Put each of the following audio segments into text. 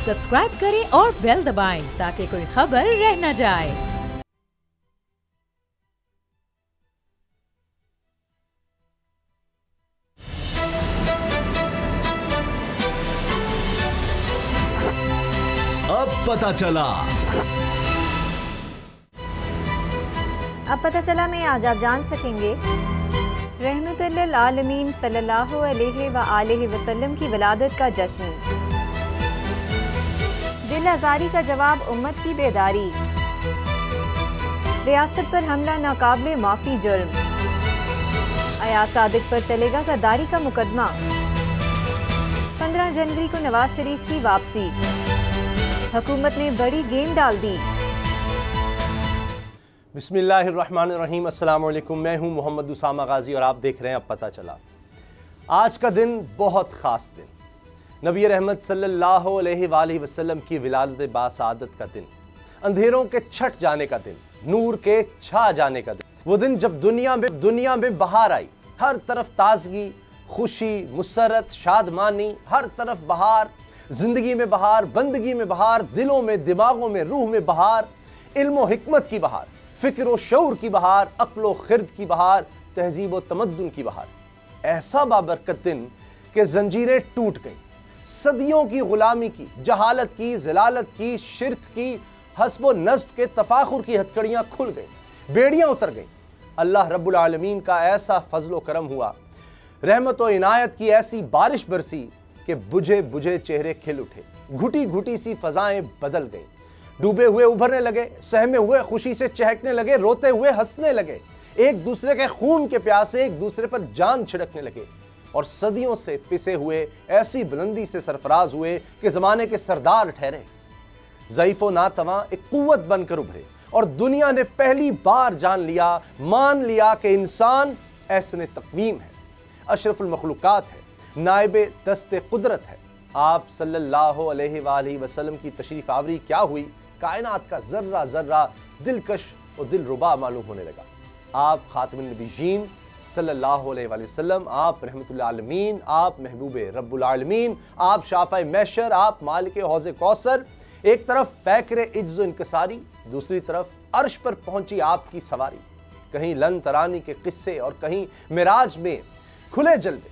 Subscribe करें और bell दबाएं ताकि कोई खबर रह न जाए। अब पता चला में आज आप जान सकेंगे रहमतुल्लिल आलमीन सल्लल्लाहु अलैहि व आलिहि वसल्लम की विलादत का जश्न। दिल आज़ारी का जवाब उम्मत की बेदारी। रियासत पर हमला नाकाबिले माफ़ी जुर्म। अयाज सादिक पर चलेगा गद्दारी का मुकदमा। 15 जनवरी को नवाज शरीफ की वापसी। हुकूमत ने बड़ी गेम डाल दी। बिस्मिल्लाहिर्रहमानिर्रहीम। अस्सलाम वालेकुम। मैं हूं मोहम्मद उसामा गाजी और आप देख रहे हैं अब पता चला। आज का दिन बहुत ख़ास दिन, नबी रहमत सल्लल्लाहु अलैहि वसल्लम की विलादत बासआदत का दिन, अंधेरों के छट जाने का दिन, नूर के छा जाने का दिन, वो दिन जब दुनिया में बहार आई। हर तरफ ताजगी, खुशी, मुसरत, शादमानी, हर तरफ बहार, जिंदगी में बहार, बंदगी में बहार, दिलों में, दिमागों में, रूह में बहार, इल्म व हिकमत की बहार, फिक्र व शऊर की बहार, अक्ल व खिर्द की बहार, तहजीब व तमद्दुन की बहार। ऐसा बाबरकत दिन कि जंजीरें टूट गईं, सदियों की गुलामी की, जहालत की, ज़लालत की, शिर्क की, हस्ब व नस्ब के तफाखुर की हथकड़ियाँ खुल गईं, बेड़ियाँ उतर गईं। अल्लाह रब्बुल आलमीन का ऐसा फजल व करम हुआ, रहमत व इनायत की ऐसी बारिश बरसी कि बुझे बुझे चेहरे खिल उठे, घुटी घुटी सी फजाएं बदल गईं, डूबे हुए उभरने लगे, सहमे हुए खुशी से चहकने लगे, रोते हुए हंसने लगे, एक दूसरे के खून के प्यासे एक दूसरे पर जान छिड़कने लगे और सदियों से पिसे हुए ऐसी बुलंदी से सरफराज हुए कि ज़माने के सरदार ठहरे, ज़ईफ़ो नातवां एक कुव्वत बनकर उभरे और दुनिया ने पहली बार मान लिया कि इंसान ऐसने तक़वीम है, अशरफुल मखलूक़ात है, नाइबे दस्ते कुदरत है। आप सल्लल्लाहु अलैहि वसल्लम की तशरीफ़ आवरी क्या हुई, कायनात का ज़र्रा ज़र्रा दिलकश और दिलरुबा मालूम होने लगा। आप खातिमुन नबीयीन सल्लल्लाहु अलैहि वसल्लम, आप रहमतुल आलमीन, आप महबूबे रब्बुल आलमीन, आप शाफ़ाए महशर, आप मालिक हौज़े कौसर। एक तरफ पैकरे इज्ज़ व इनकिसारी, दूसरी तरफ अर्श पर पहुंची आपकी सवारी। कहीं लन तरानी के किस्से और कहीं मिराज में खुले जलवे।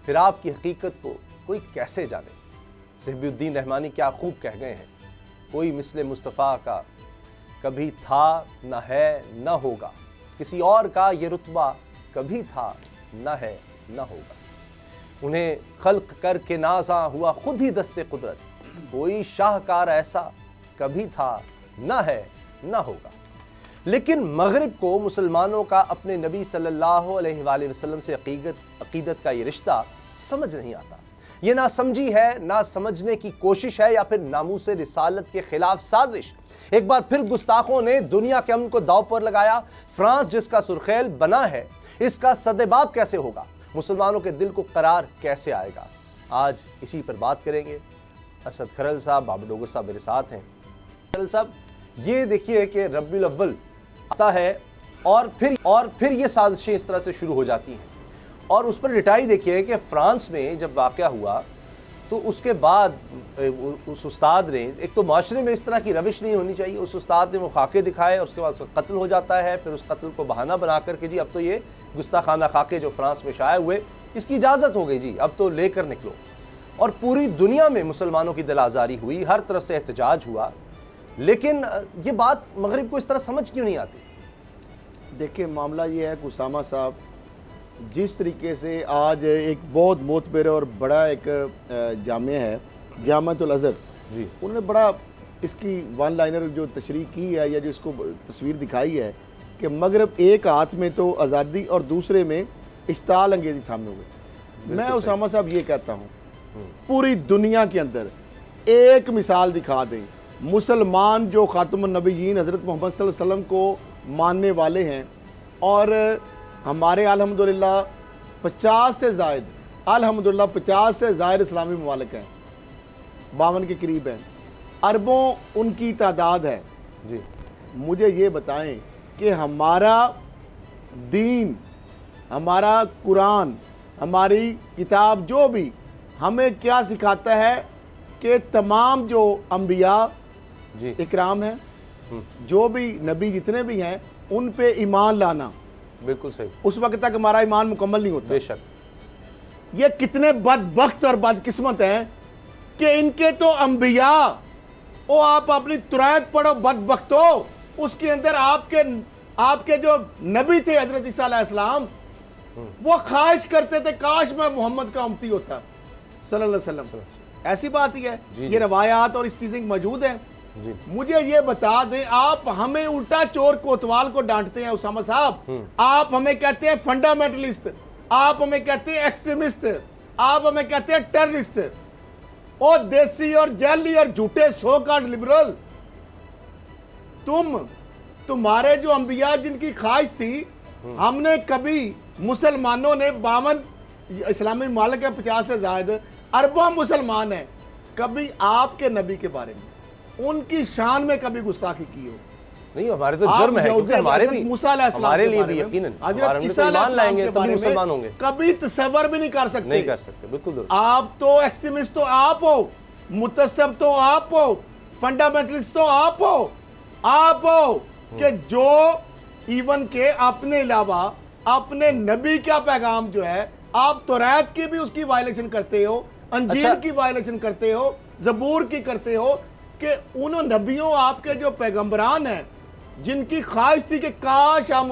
फिर आपकी हकीकत को कोई कैसे जाने। सहबुद्दीन रहमानी क्या खूब कह गए हैं, कोई मिसले मुस्तफ़ा का कभी था न है न होगा, किसी और का ये रुतबा कभी था न है न होगा। उन्हें खल्क करके नाज़ा हुआ खुद ही दस्ते कुदरत, कोई शाहकार ऐसा कभी था न है न होगा। लेकिन मगरिब को मुसलमानों का अपने नबी सल्लल्लाहु अलैहि वसल्लम से अकीदत का ये रिश्ता समझ नहीं आता। ये ना समझी है, ना समझने की कोशिश है, या फिर नामूस रिसालत के खिलाफ साजिश। एक बार फिर गुस्ताखों ने दुनिया के अमन को दांव पर लगाया। फ्रांस जिसका सुर्खेल बना है, इसका सदेबाब कैसे होगा, मुसलमानों के दिल को करार कैसे आएगा। आज इसी पर बात करेंगे। असद खरल साहब, बाबू डोगर साहब मेरे साथ हैं। खरल साहब, ये देखिए कि रबीउल अव्वल आता है और फिर ये साजिशें इस तरह से शुरू हो जाती हैं और उस पर रिटाई देखिए कि फ्रांस में जब वाक़या हुआ तो उसके बाद उस उस्ताद ने, एक तो माशरे में इस तरह की रविश नहीं होनी चाहिए, उस उस्ताद ने वो खाके दिखाए और उसके बाद उसका कत्ल हो जाता है। फिर उस कत्ल को बहाना बना करके जी अब तो ये गुस्ताखाना खाके जो फ्रांस में शाये हुए, इसकी इजाज़त हो गई जी, अब तो लेकर निकलो। और पूरी दुनिया में मुसलमानों की दिल आज़ारी हुई, हर तरफ से एहतजाज हुआ। लेकिन ये बात मगरिब को इस तरह समझ क्यों नहीं आती? देखिए, मामला ये है कि उसामा साहब, जिस तरीके से आज एक बहुत मोतबर और बड़ा एक जामिया है, जामिअतुल अज़हर जी, उन्होंने बड़ा इसकी वन लाइनर जो तशरीह की है या जो इसको तस्वीर दिखाई है कि मगरब एक हाथ में तो आज़ादी और दूसरे में इश्ताल अंगेज़ी थामे हुए। मैं उसामा साहब ये कहता हूँ, पूरी दुनिया के अंदर एक मिसाल दिखा दें, मुसलमान जो खातमुन नबीयीन हज़रत मोहम्मद सल्लल्लाहु अलैहि वसल्लम को मानने वाले हैं और हमारे अल्हम्दुलिल्लाह 50 से ज़ायद इस्लामी ममालिक हैं, 52 के करीब हैं, अरबों उनकी तादाद है जी। मुझे ये बताएं कि हमारा दीन, हमारा कुरान, हमारी किताब जो भी हमें क्या सिखाता है कि तमाम जो अंबिया जी इकराम हैं, जो भी नबी जितने भी हैं, उन पे ईमान लाना, बिल्कुल सही, उस वक्त तक हमारा ईमान मुकम्मल नहीं होता। बेशक। ये कितने बदबख्त और बदकिस्मत हैं कि इनके तो अंबिया, ओ आप अपनी तुरायत पढ़ो बदबख्तो, उसके अंदर आपके जो नबी थे हजरत ईसा अलैहिस्सलाम, वो ख्वाहिश करते थे काश मैं मोहम्मद का उम्मती होता सल्लल्लाहु अलैहि वसल्लम। ऐसी बात ही है, ये रवायात और इस चीजें मौजूद हैं। मुझे ये बता दें, आप हमें उल्टा चोर कोतवाल को डांटते हैं उसामा साहब, आप हमें कहते हैं फंडामेंटलिस्ट, आप हमें कहते हैं एक्सट्रीमिस्ट, आप हमें कहते हैं टेररिस्ट, और देसी और जैली और झूठे सो कार्ड लिबरल। तुम्हारे जो अंबिया जिनकी ख्वाहिश थी, हमने कभी मुसलमानों ने 52 इस्लामी मालिक है, 50 से ज्यादा अरबों मुसलमान हैं, कभी आपके नबी के बारे में उनकी शान में कभी गुस्ताखी की हो? नहीं, हमारे तो जुर्म है, क्योंकि हमारे भी, हमारे लिए भी यकीनन, ईमान लाएंगे तभी मुसलमान होंगे, कभी तस्वर भी नहीं कर सकते, नहीं कर सकते, बिल्कुल। आप तो एक्सट्रीमिस्ट तो आप हो, मुतस्सब तो आप हो, फंडामेंटलिस्ट तो आप हो कि जो इवन के अपने अलावा अपने नबी का पैगाम जो है, आप तौरात की भी उसकी वायलेशन करते हो, अंजील की वायलेशन करते हो, जबूर की करते हो, कि उन नबियों आपके जो पैगंबरान हैं जिनकी ख्वाहिश थी कि काश हम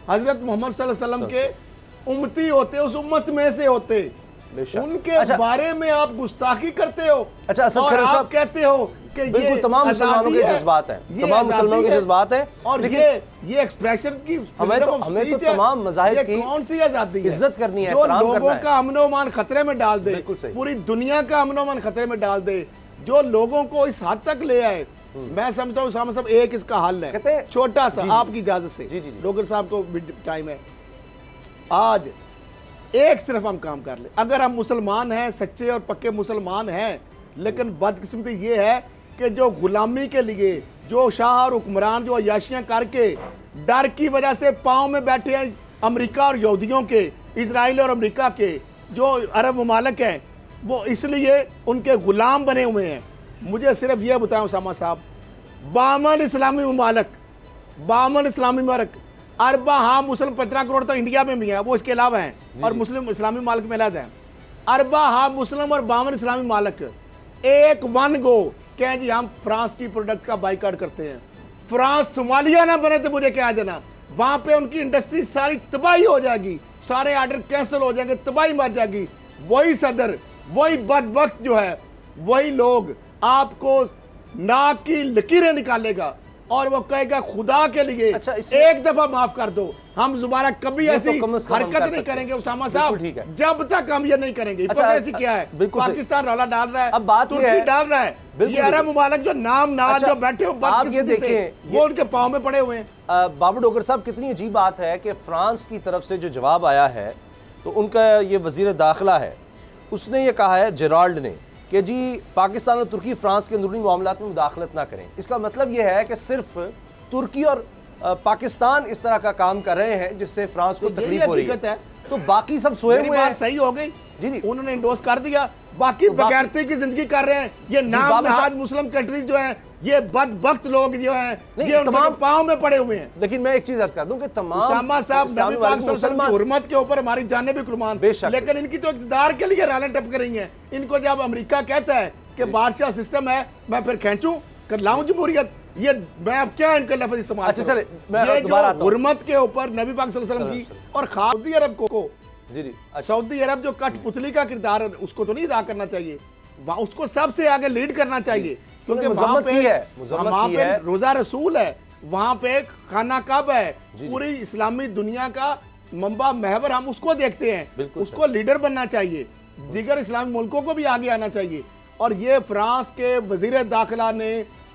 हजरत मोहम्मद सल्लल्लाहु अलैहि वसल्लम के उम्मती होते, उस उम्मत में से होते, उनके बारे में आप गुस्ताखी करते हो। अच्छा, असद खैरल साहब कहते हो कि बिल्कुल तमाम मुसलमानों के जज्बात हैं, तमाम मुसलमानों के जज्बात हैं, और ये एक्सप्रेशन की हमें तो तमाम मज़ाहिब की कौन सी आजादी है, इज्जत करनी है, जो लोगों का अमन-ओ-अमान खतरे में डाल दे, पूरी दुनिया का अमन-ओ-अमान खतरे में डाल दे, जो लोगों को इस हद तक ले आए। मैं समझता हूँ साहब एक इसका हल है, छोटा सा, आपकी इजाजत से, डॉक्टर साहब को टाइम है, आज एक सिर्फ हम काम कर ले। अगर हम मुसलमान हैं, सच्चे और पक्के मुसलमान हैं, लेकिन बदकिस्मती ये है कि जो गुलामी के लिए जो शाह और हुक्मरान जो अयाशियां करके डर की वजह से पाँव में बैठे हैं, अमेरिका और यहूदियों के, इजराइल और अमेरिका के जो अरब ममालिक हैं, वो इसलिए उनके गुलाम बने हुए हैं। मुझे सिर्फ यह बताएं उसामा साहब, 52 इस्लामी ममालिक, 52 इस्लामी ममालिक, अरबा, हाँ मुस्लिम 15 करोड़ तो इंडिया में भी है, वो इसके अलावा हैं, और मुस्लिम इस्लामी मालिक में अलग हैं, अरबा, हाँ मुस्लिम और 52 इस्लामी मालिक एक वन गो कहें जी हम फ्रांस की प्रोडक्ट का बाइकाट करते हैं, फ्रांस सोमालिया ना बने तो मुझे क्या देना, वहां पे उनकी इंडस्ट्री सारी तबाही हो जाएगी, सारे ऑर्डर कैंसिल हो जाएंगे, तबाही मच जाएगी। वही सदर, वही बदबख्त जो है, वही लोग आपको नाक की लकीरें निकालेगा और वो कहेगा खुदा के लिए अच्छा, एक दफा माफ कर दो, हम दोबारा कभी ऐसी हरकत नहीं करेंगे उसामा साहब, जब तक हम ये नहीं करेंगे। ऐसी क्या है, पाकिस्तान रौला डाल रहा है, अब बात तुर्की डाल रहा है, ये अरब मुबारक जो नाम नाज जो बैठे हो, आप ये देखें, वो उनके पाँव में पड़े हुए हैं। बाबू डोगर साहब, कितनी अजीब बात है कि फ्रांस की तरफ से जो जवाब आया है, तो उनका ये वजीर दाखिला है, उसने ये कहा है जेराल्ड ने कि जी पाकिस्तान और तुर्की फ्रांस के अंदरूनी मामलात में मुदाखलत ना करें। इसका मतलब ये है कि सिर्फ तुर्की और पाकिस्तान इस तरह का काम कर रहे हैं जिससे फ्रांस को तकलीफ हो रही है, तो बाकी सब सोए हुए हैं। सही हो गई जी, उन्होंने इंडोर्स कर दिया, बाकी बगैरती की जिंदगी कर रहे हैं। ये नाम नहाद मुस्लिम कंट्रीज जो है, ये बदबख्त लोग जो हैं, ये तमाम पाँव में पड़े हुए हैं। लेकिन मैं एक चीज अर्ज कर दूं कि तमाम उसामा साहब नबी पाक सल्लल्लाहु अलैहि हुर्मत के ऊपर हमारी जानें भी कुर्बान, लेकिन इनकी तो इक़्तिदार के लिए रालें टपक रही हैं। इनको जब अमेरिका कहता है कि बादशाह सिस्टम है, मैं फिर खींचूं कर लाऊं जमहूरियत, ये मैं अब क्या इनका लफ्ज़ इस्तेमाल। अच्छा चले, मैं दोबारा आता हूं। हुर्मत के ऊपर नबी पाक सल्लल्लाहु अलैहि वसल्लम की और सऊदी अरब को जी जी, सऊदी अरब जो कठपुतली का किरदार है, उसको तो नहीं अदा करना चाहिए, उसको सबसे आगे लीड करना चाहिए, क्योंकि वहां पे रोजा रसूल है, वहां पे खाना कब है, पूरी इस्लामी दुनिया का मंबा महवर, हम उसको देखते हैं, उसको लीडर बनना चाहिए, दीगर इस्लामी मुल्कों को भी आगे आना चाहिए। और ये फ्रांस के वजीर दाखिला ने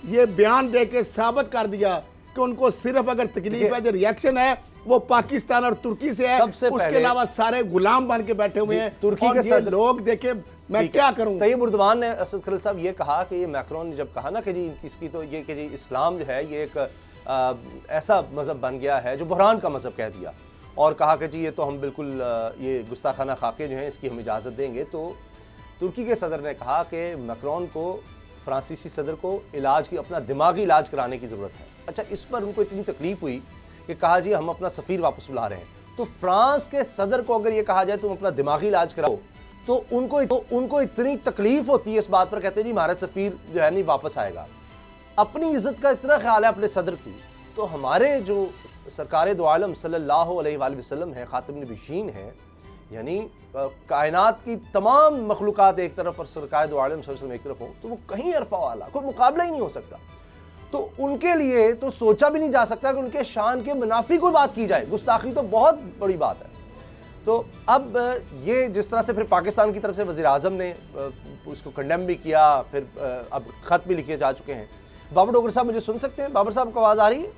ये बयान दे के साबित कर दिया कि उनको सिर्फ अगर तकलीफ है, जो रिएक्शन है वो पाकिस्तान और तुर्की से है, उसके अलावा सारे गुलाम बन के बैठे हुए हैं तुर्की के साथ। लोग देखे मैं क्या करूं। तैयब उर्दवान ने, असद खलील साहब, ये कहा कि ये मैक्रोन ने जब कहा ना कि जी इसकी तो ये कि जी इस्लाम जो है ये एक ऐसा मज़हब बन गया है जो बहरान का मज़हब कह दिया, और कहा कि जी ये तो हम बिल्कुल ये गुस्ताखाना खाके जो हैं इसकी हम इजाज़त देंगे, तो तुर्की के सदर ने कहा कि मैक्रोन को, फ्रांसीसी सदर को इलाज की, अपना दिमागी इलाज कराने की ज़रूरत है। अच्छा, इस पर उनको इतनी तकलीफ हुई कि कहा जी हम अपना सफ़ीर वापस बुला रहे हैं। तो फ्रांस के सदर को अगर ये कहा जाए तुम अपना दिमागी इलाज कराओ, तो उनको इतनी तकलीफ होती है इस बात पर, कहते हैं जी हमारा सफ़ीर जो है नहीं वापस आएगा। अपनी इज़्ज़त का इतना ख्याल है अपने सदर की, तो हमारे जो सरकार दो आलम सल्लल्लाहु अलैहि वसल्लम है, ख़ातिम नबीयीन है, यानी कायनात की तमाम मखलूक़ात एक तरफ और सरकार दो आलम सल्लल्लाहु अलैहि वसल्लम एक तरफ हो, तो वो कहीं अरफा वाला कोई मुकाबला ही नहीं हो सकता। तो उनके लिए तो सोचा भी नहीं जा सकता कि उनके शान के मुनाफी कोई बात की जाए। गुस्ताखी तो बहुत बड़ी बात है। तो अब ये जिस तरह से फिर पाकिस्तान की तरफ से वज़ीर आज़म ने उसको कंडेम भी किया, फिर अब ख़त भी लिखे जा चुके हैं। बाबर डोगर साहब मुझे सुन सकते हैं? बाबर साहब को आवाज़ आ रही है?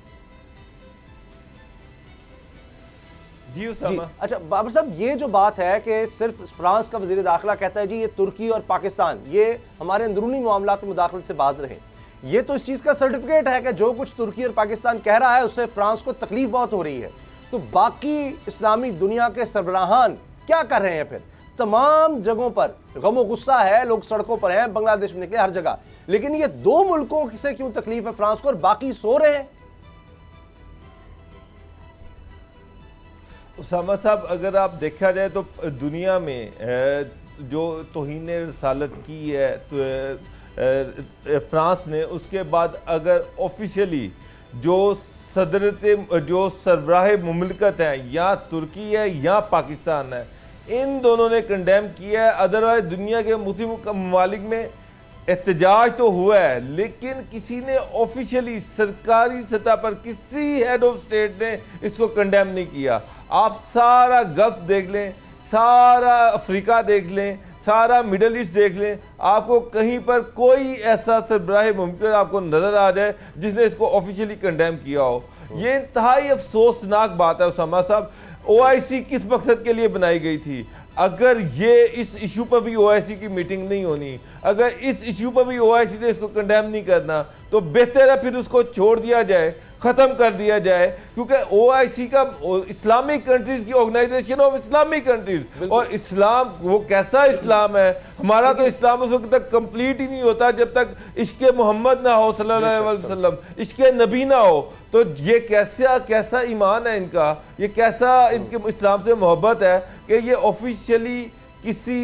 जी। अच्छा बाबर साहब, ये जो बात है कि सिर्फ फ्रांस का वज़ीर दाखिला कहता है जी ये तुर्की और पाकिस्तान ये हमारे अंदरूनी मामलात में मुदाखलत से बाज रहे, ये तो इस चीज़ का सर्टिफिकेट है कि जो कुछ तुर्की और पाकिस्तान कह रहा है उससे फ्रांस को तकलीफ बहुत हो रही है। तो बाकी इस्लामी दुनिया के सरबराहान क्या कर रहे हैं? फिर तमाम जगहों पर गम और गुस्सा है, लोग सड़कों पर हैं, बांग्लादेश में निकले, हर जगह, लेकिन ये दो मुल्कों से क्यों तकलीफ है फ्रांस को और बाकी सो रहे हैं? उसामा साहब, अगर आप देखा जाए तो दुनिया में जो तौहीन रसालत की है तो फ्रांस ने, उसके बाद अगर ऑफिशियली जो सरबराह मुमलिकत हैं, या तुर्की है या पाकिस्तान है, इन दोनों ने कंडेम किया है। अदरवाइज दुनिया के मुस्लिम ममालिक में एहतजाज तो हुआ है, लेकिन किसी ने ऑफिशियली सरकारी सतह पर किसी हेड ऑफ स्टेट ने इसको कंडेम नहीं किया। आप सारा गल्फ देख लें, सारा अफ्रीका देख लें, सारा मिडल ईस्ट देख लें, आपको कहीं पर कोई ऐसा सरबराह मुमकिन आपको नजर आ जाए जिसने इसको ऑफिशियली कंडेम किया हो। ये इंतहाई अफसोसनाक बात है उसामा साहब। OIC किस मकसद के लिए बनाई गई थी? अगर ये इस इशू पर भी OIC की मीटिंग नहीं होनी, अगर इस इशू पर भी OIC ने इसको कंडेम नहीं करना, तो बेहतर है फिर उसको छोड़ दिया जाए, ख़त्म कर दिया जाए, क्योंकि OIC का इस्लामिक कंट्रीज की ऑर्गेनाइजेशन ऑफ इस्लामिक कंट्रीज, और इस्लाम वो कैसा इस्लाम है? हमारा तो इस्लाम उस वक्त तक कंप्लीट ही नहीं होता जब तक इश्क़ मोहम्मद ना हो सल्लल्लाहु अलैहि वसल्लम, इश्क़ नबी ना हो। तो ये कैसा ईमान है इनका, ये कैसा इनके इस्लाम से मोहब्बत है कि ये ऑफिशियली किसी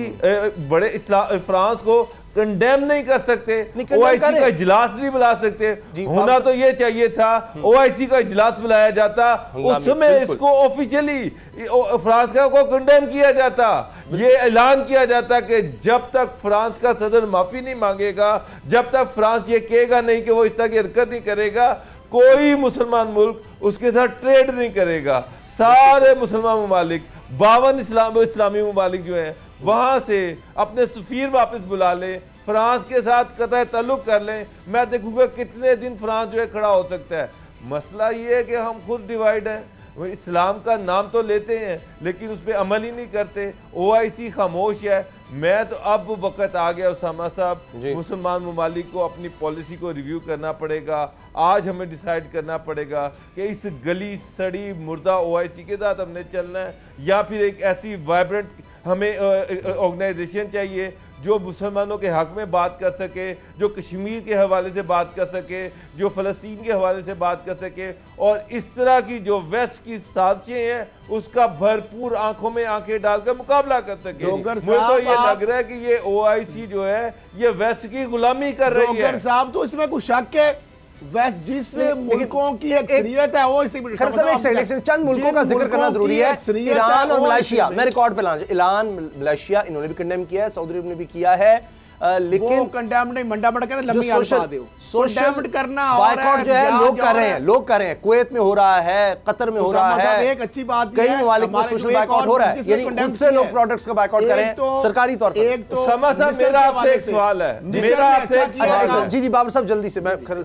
बड़े फ्रांस को कंडेम नहीं कर सकते, OIC का इजलास नहीं बुला सकते। होना तो ये चाहिए था OIC का इजलास बुलाया जाता, उसमें इसको ऑफिशियली फ्रांस को कंडेम किया जाता, ये ऐलान किया जाता कि जब तक फ्रांस का सदर माफी नहीं मांगेगा, जब तक फ्रांस ये कहेगा नहीं कि वो इस तरह की हरकत नहीं करेगा, कोई मुसलमान मुल्क उसके साथ ट्रेड नहीं करेगा। सारे मुसलमान ममालिक 52 इस्लामी ममालिक जो हैं वहां से अपने सफीर वापस बुला लें, फ्रांस के साथ कतई ताल्लुक कर लें। मैं देखूंगा कितने दिन फ्रांस जो है खड़ा हो सकता है। मसला ये है कि हम खुद डिवाइड हैं, इस्लाम का नाम तो लेते हैं लेकिन उस पर अमल ही नहीं करते। OIC खामोश है। मैं तो अब वक्त आ गया उसामा साहब, मुसलमान ममालिक को अपनी पॉलिसी को रिव्यू करना पड़ेगा। आज हमें डिसाइड करना पड़ेगा कि इस गली सड़ी मुर्दा OIC के साथ हमने चलना है, या फिर एक ऐसी वाइब्रेंट हमें ऑर्गेनाइजेशन चाहिए जो मुसलमानों के हक में बात कर सके, जो कश्मीर के हवाले से बात कर सके, जो फ़लस्तीन के हवाले से बात कर सके, और इस तरह की जो वेस्ट की साजिशें हैं उसका भरपूर आंखों में आंखें डालकर मुकाबला कर सके। मुझे तो ये लग रहा है कि ये OIC जो है ये वेस्ट की गुलामी कर रही है। साहब तो इसमें कुछ शक है, वेस्ट जिस मुल्कों की अक्सरियत है वो चंद मुल्कों का जिक्र करना जरूरी है। ईरान और मलेशिया, मैं रिकॉर्ड पे ला, ईरान मलेशिया इन्होंने भी कंडेम किया है, सऊदी अरब ने भी किया है, लेकिन कंडेम नहीं, मंडा मंडा कर लंबी सोशल करना बायकॉट जो है लोग कर रहे हैं, कुवैत में हो रहा है, कतर में हो रहा है, एक अच्छी बात कई ममालिक में सोशल बायकॉट हो रहा है, यानी खुद से लोग प्रोडक्ट्स का बायकॉट कर रहे हैं सरकारी तौर पर। समझ साहब मेरा आपसे एक सवाल है, जी बाबर साहब जल्दी से, मैं खरल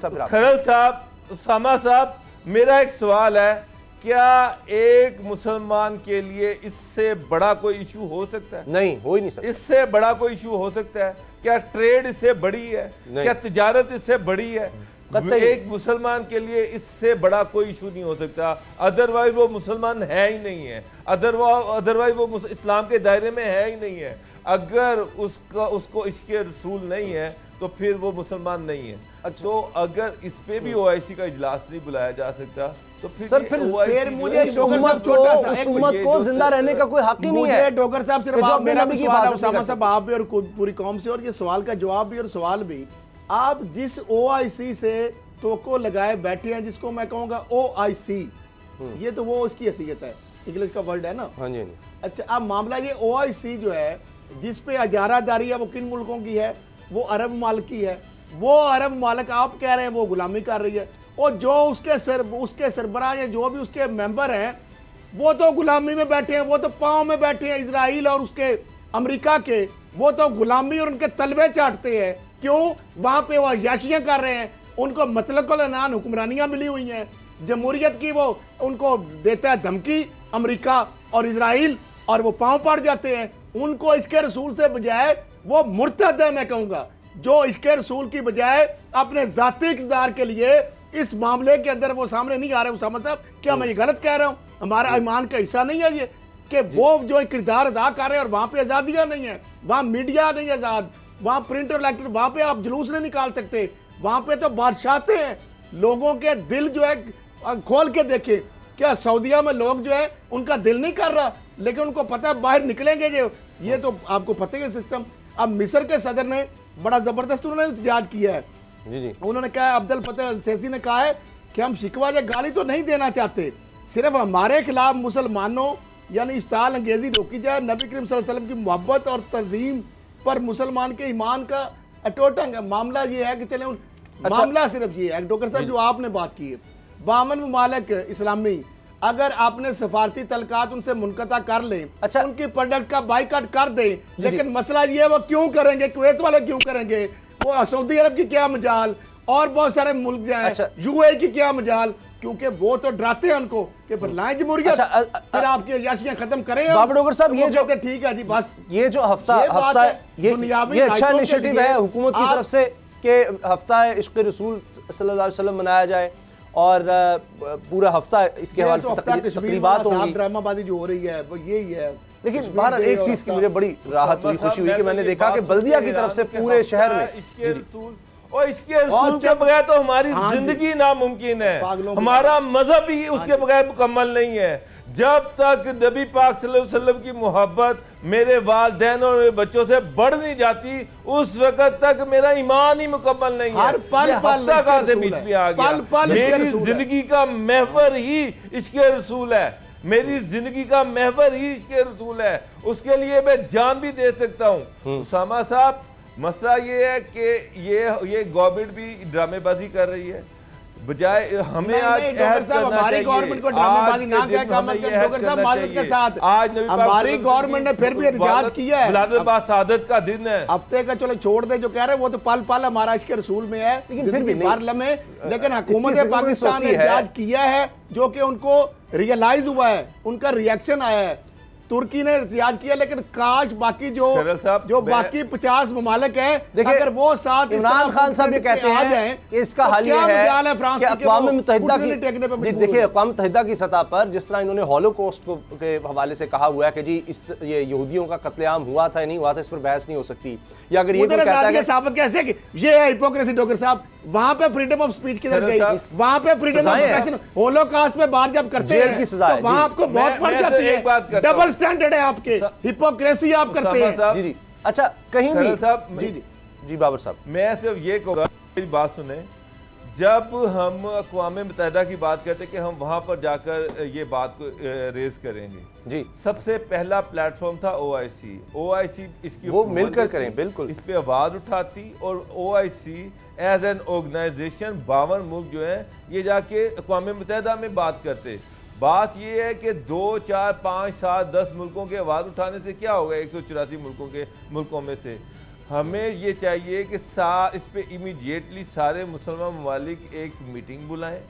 साहब उसामा साहब मेरा एक सवाल है, क्या एक मुसलमान के लिए इससे बड़ा कोई इशू हो सकता है? नहीं, हो ही नहीं सकता। इससे बड़ा कोई इशू हो सकता है? क्या ट्रेड इससे बड़ी है? क्या तिजारत इससे बड़ी है? एक मुसलमान के लिए इससे बड़ा कोई इशू नहीं हो सकता। अदरवाइज वो मुसलमान है ही नहीं है, अदरवाइज वो इस्लाम के दायरे में है ही नहीं है। अगर उसको इसके रसूल नहीं है तो फिर वो मुसलमान नहीं है। अच्छा। तो अगर इस पे भी ओआईसी का इजलास नहीं बुलाया जा सकता तो सर फिर मुझे उस उम्मत को जिंदा रहने का कोई हक ही नहीं है। डॉक्टर साहब सिर्फ आप मेरा भी सवाल है, उसामा साहब आप भी और पूरी कौम से, और ये सवाल का जवाब भी और सवाल भी, आप जिस ओआईसी से तोको लगाए बैठे हैं, जिसको मैं कहूंगा ओआईसी, ये तो वो उसकी हैसियत है, इंग्लिश का वर्ड है ना। हाँ जी। अच्छा, अब मामला ये ओआईसी जो है जिस पे अजारादारी है वो किन मुल्कों की है? वो अरब मालिक की है। वो अरब मालिक आप कह रहे हैं वो गुलामी कर रही है, और जो उसके सरबराह या जो भी उसके मेंबर हैं वो तो गुलामी में बैठे हैं, वो तो पाँव में बैठे हैं इजराइल और उसके अमेरिका के, वो तो गुलामी और उनके तलबे चाटते हैं। क्यों? वहां पे वो अयाशियां कर रहे हैं, उनको मतलब को लान हुक्मरानियां मिली हुई हैं, जमहूरियत की वो उनको देता है धमकी अमेरिका और इजराइल, और वो पाँव पड़ जाते हैं। उनको इसके रसूल से बजाय वो मुर्तद है, मैं कहूंगा, जो इसके रसूल की बजाय अपने जाती इक़्तिदार के लिए इस मामले के अंदर वो सामने नहीं आ रहे। उसामा साहब, क्या मैं ये गलत कह रहा हूँ? हमारा ईमान का हिस्सा नहीं है ये कि वो जो किरदार अदा कर रहे हैं और वहां पे आजादियां नहीं है, वहां मीडिया नहीं आजाद, वहां प्रिंट और इलेक्ट्रॉनिक, वहां पे आप जुलूस नहीं निकाल सकते, वहां पे तो बादशाहते हैं। लोगों के दिल जो है खोल के देखे, क्या सऊदीया में लोग जो है उनका दिल नहीं कर रहा, लेकिन उनको पता है बाहर निकलेंगे जो, ये तो आपको पता है सिस्टम। अब मिस्र के सदर ने बड़ा जबरदस्त उन्होंने एहतजाज किया है। जी। उन्होंने कहा, अब्दुल फतेह अल सीसी ने कहा है कि हम शिकवा या गाली तो नहीं देना चाहते, सिर्फ हमारे खिलाफ मुसलमानों यानी इश्ताल अंगेजी रोकी जाए, नबी करीम सल्लल्लाहु अलैहि वसल्लम की मोहब्बत और तज़ीम पर मुसलमान के ईमान का अटोट है। मामला ये है कि चले मामला सिर्फ ये है डॉक्टर साहब जो आपने बात की है, 52 ममालिक इस्लामी अगर आपने सफारती तलकात उनसे मुनक़ता कर लें, अच्छा, उनकी प्रोडक्ट का बाइकाट कर दें, लेकिन मसला ये है वो क्यों करेंगे? कुवैत वाले क्यों करेंगे? वो सऊदी अरब की क्या मजाल, और बहुत सारे मुल्क जाए, अच्छा, यूएई की क्या मजाल, क्योंकि वो तो डराते हैं उनको कि फिर लाएं जमहूरियत, फिर आपकी अयाशियां खत्म करें। बाबर डॉक्टर साहब, ये जो ठीक है जी, बस ये जो हफ्ता ये अच्छा इनिशिएटिव है हुकूमत की तरफ से कि हफ्ता इश्क़ रसूल सल्लल्लाहु अलैहि वसल्लम मनाया जाए, और पूरा हफ्ता इसके हवाले से तकरीबात होंगी, ड्रामाबाजी जो हो रही है वो यही है। लेकिन बाहर एक चीज की मुझे बड़ी राहत हुई, खुशी हुई कि मैंने देखा कि बल्दिया की तरफ से पूरे शहर में, और इसके रसूल के बगैर तो हमारी जिंदगी नामुमकिन है, हमारा मजहब भी उसके बगैर मुकम्मल नहीं है। जब तक नबी पाक सल्लल्लाहु अलैहि वसल्लम की मोहब्बत मेरे वालिदैन और मेरे बच्चों से बढ़ नहीं जाती, उस वक्त तक मेरा ईमान ही मुकम्मल नहीं है। हर पल हफ्ता कहां से बीच में आ गया? मेरी जिंदगी का महवर ही इसके रसूल है, मेरी जिंदगी का महवर ही इसके रसूल है, उसके लिए मैं जान भी दे सकता हूँ। उसामा साहब, मसला ये है कि ये गवर्नमेंट भी ड्रामेबाजी कर रही है, बजाय हमें आज हमारी गवर्नमेंट को ड्रामेबाजी ना क्या काम डॉक्टर साहब माजरत के साथ आज हमारी गवर्नमेंट ने फिर भी एहतजाज किया है। विलादत शहादत का दिन है, हफ्ते का चलो छोड़ दे, जो कह रहे हैं वो तो पल पल हमारा इसके रसूल में है, लेकिन फिर भी में, लेकिन हुकूमत पाकिस्तान ने एहतजाज किया है जो कि उनको रियलाइज हुआ है, उनका रिएक्शन आया है। तुर्की ने एहतजाज किया, लेकिन काश बाकी जो बाकी 50 ममालिक हैं, अगर वो साथ इमरान खान साहब ये कहते हैं कि इसका हल ये है कि अक़वाम मुत्तहिदा की, देखिए अक़वाम मुत्तहिदा की सतह पर जिस तरह इन्होंने हॉलोकॉस्ट के हवाले से कहा हुआ है कि जी ये यहूदियों का कत्लेआम हुआ था नहीं हुआ था, इस पर बहस नहीं हो सकती, या अगर ये कहता है साबित कैसे कि ये है हिपोक्रेसी। डॉक्टर साहब, वहां पे फ्रीडम ऑफ स्पीच किधर गई? वहां पे फ्रीडम ऑफ एक्सप्रेशन हॉलोकॉस्ट में बात जब करते हैं तो वहां आपको बहुत पड़ जाती है, डबल स्टैंडर्ड है आपके, हिपोक्रेसी आप करते हैं। जी। अच्छा, कहीं भी जी बाबर साहब, मैं सिर्फ ये कहूँगा, मेरी बात सुने, जब हम अक़वाम मुत्तहिदा की बात करते हैं कि हम वहां पर जाकर ये बात को रेज करेंगे, जी सबसे पहला प्लेटफॉर्म था ओआईसी इसकी वो मिलकर करें, बिल्कुल इस पे आवाज उठाती, और ओआईसी एज एन ऑर्गेनाइजेशन 52 मुल्क जो है ये जाके अक़वाम मुत्तहिदा में बात करते। बात ये है कि 2, 4, 5, 7, 10 मुल्कों के आवाज़ उठाने से क्या होगा? 184 मुल्कों में से हमें ये चाहिए कि इस पे इमीडिएटली सारे मुसलमान ममालिक एक मीटिंग बुलाएं,